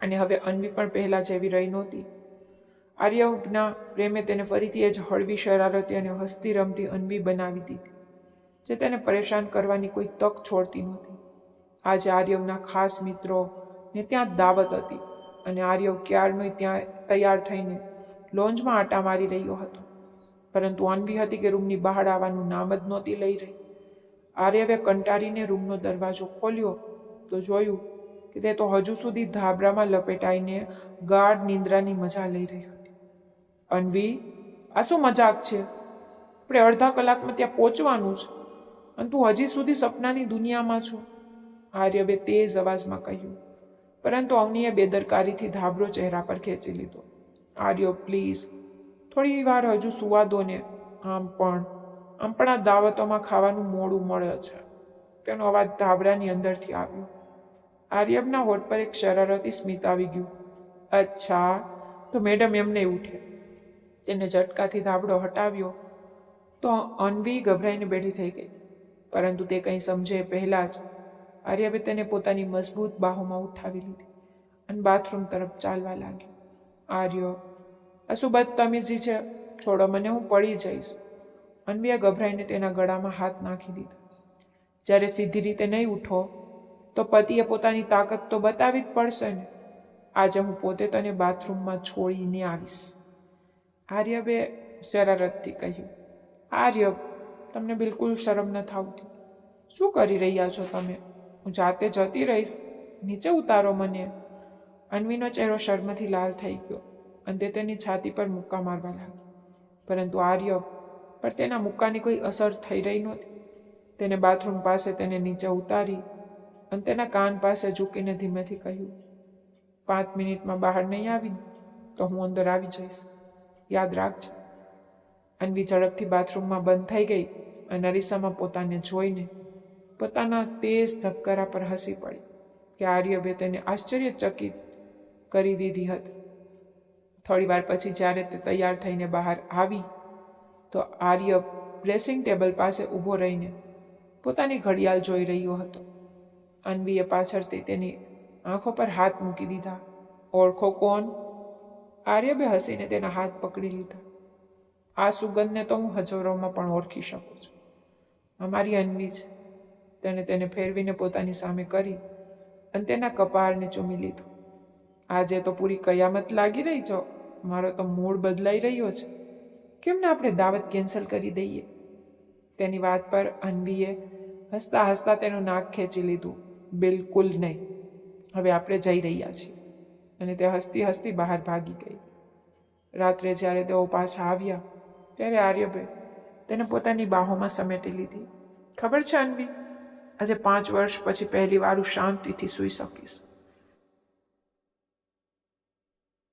અને હવે અન્વી પણ પહેલાં જેવી રહી નહોતી. આર્યવના પ્રેમે તેને ફરીથી એ જ હળવી, શરારતી અને હસતી રમતી અન્વી બનાવી દીધી, જે તેને પરેશાન કરવાની કોઈ તક છોડતી નહોતી. આજે આર્યવના ખાસ મિત્રો ને ત્યાં દાવત હતી અને આર્યવ ક્યારનો ત્યાં તૈયાર થઈને લોન્જમાં આટા મારી રહ્યો હતો, પરંતુ અન્વી હતી કે રૂમની બહાર આવવાનું નામ જ નહોતી લઈ રહી. આર્યવે કંટાળીને રૂમનો દરવાજો ખોલ્યો તો જોયું કે તે તો હજુ સુધી ધાબળામાં લપેટાઈને ગાઢ નિંદ્રાની મજા લઈ રહી હતી. અન્વી, આ શું મજાક છે? આપણે અડધા કલાકમાં ત્યાં પહોંચવાનું છે અને તું હજી સુધી સપનાની દુનિયામાં છો, આર્યવે તેજ અવાજમાં કહ્યું. પરંતુ અવનીએ બેદરકારીથી ધાબળો ચહેરા પર ખેંચી લીધો. આર્યવ, પ્લીઝ થોડી વાર હજુ સુવા દો ને. આમ પણ આ દાવતોમાં ખાવાનું મોડું મળે છે. તેનો અવાજ ધાબળાની અંદરથી આવ્યો. આર્યવના હોઠ પર એક શરારતી સ્મિત આવી ગયું. અચ્છા, તો મેડમ એમને ઉઠે. તેને ઝટકાથી ધાબળો હટાવ્યો તો અન્વી ગભરાઈને બેઠી થઈ ગઈ, પરંતુ તે કંઈ સમજે પહેલાં જ આર્યવે તેને પોતાની મજબૂત બાહોમાં ઉઠાવી લીધી અને બાથરૂમ તરફ ચાલવા લાગ્યો. આર્ય, આ શું બદતમીઝી છે? છોડો મને, હું પડી જઈશ. અન્વીએ ગભરાઈને તેના ગળામાં હાથ નાખી દીધા. જ્યારે સીધી રીતે નહીં ઉઠો તો પતિએ પોતાની તાકાત તો બતાવવી જ પડશે ને. આજે હું પોતે તને બાથરૂમમાં છોડીને આવીશ. આર્યબે શરારતથી કહ્યું. આર્યબ, તમને બિલકુલ શરમ નથી આવતી? શું કરી રહ્યા છો તમે? હું જાતે જતી રહીશ. નીચે ઉતારો મને. અન્વીનો ચહેરો શર્મથી લાલ થઈ ગયો અને તે તેની છાતી પર મુક્કા મારવા લાગી. પરંતુ આર્યબ પર તેના મુક્કાની કોઈ અસર થઈ રહી નહોતી. તેને બાથરૂમ પાસે તેને નીચે ઉતારી અને તેના કાન પાસે ઝૂકીને ધીમેથી કહ્યું, 5 મિનિટમાં બહાર નહીં આવીને તો હું અંદર આવી જઈશ. યાદ રાખજે. અન્વી ઝડપથી બાથરૂમમાં બંધ થઈ ગઈ અને અરીસામાં પોતાને જોઈને પોતાના તેજ ધબકારા પર હસી પડી કે આર્યબે તેને આશ્ચર્યચકિત કરી દીધી હતી. થોડી વાર પછી જ્યારે તે તૈયાર થઈને બહાર આવી તો આર્યબ ડ્રેસિંગ ટેબલ પાસે ઊભો રહીને પોતાની ઘડિયાળ જોઈ રહ્યો હતો. અન્વીએ પાછળથી તેની આંખો પર હાથ મૂકી દીધા. ઓળખો કોણ? આર્યબે હસીને તેના હાથ પકડી લીધા. આ સુગંધને તો હું હજારોમાં પણ ઓળખી શકું છું. અમારી અન્વી છે. તેને ફેરવીને પોતાની સામે કરી અને તેના કપાળને ચૂમી લીધું. આજે તો પૂરી કયામત લાગી રહી છો. મારો તો મૂડ બદલાઈ રહ્યો છે. કેમ ને આપણે દાવત કેન્સલ કરી દઈએ? તેની વાત પર અન્વીએ હસતા હસતા તેનું નાક ખેંચી લીધું. બિલકુલ નહીં. હવે આપણે જઈ રહ્યા છીએ. અને તે હસતી હસતી બહાર ભાગી ગઈ. રાત્રે જ્યારે તેઓ પાછા આવ્યા ત્યારે આર્યબે તેને પોતાની બાહોમાં સમેટી લીધી. ખબર છે અન્વી, આજે 5 વર્ષ પછી પહેલી વાર હું શાંતિથી સૂઈ શકીશ.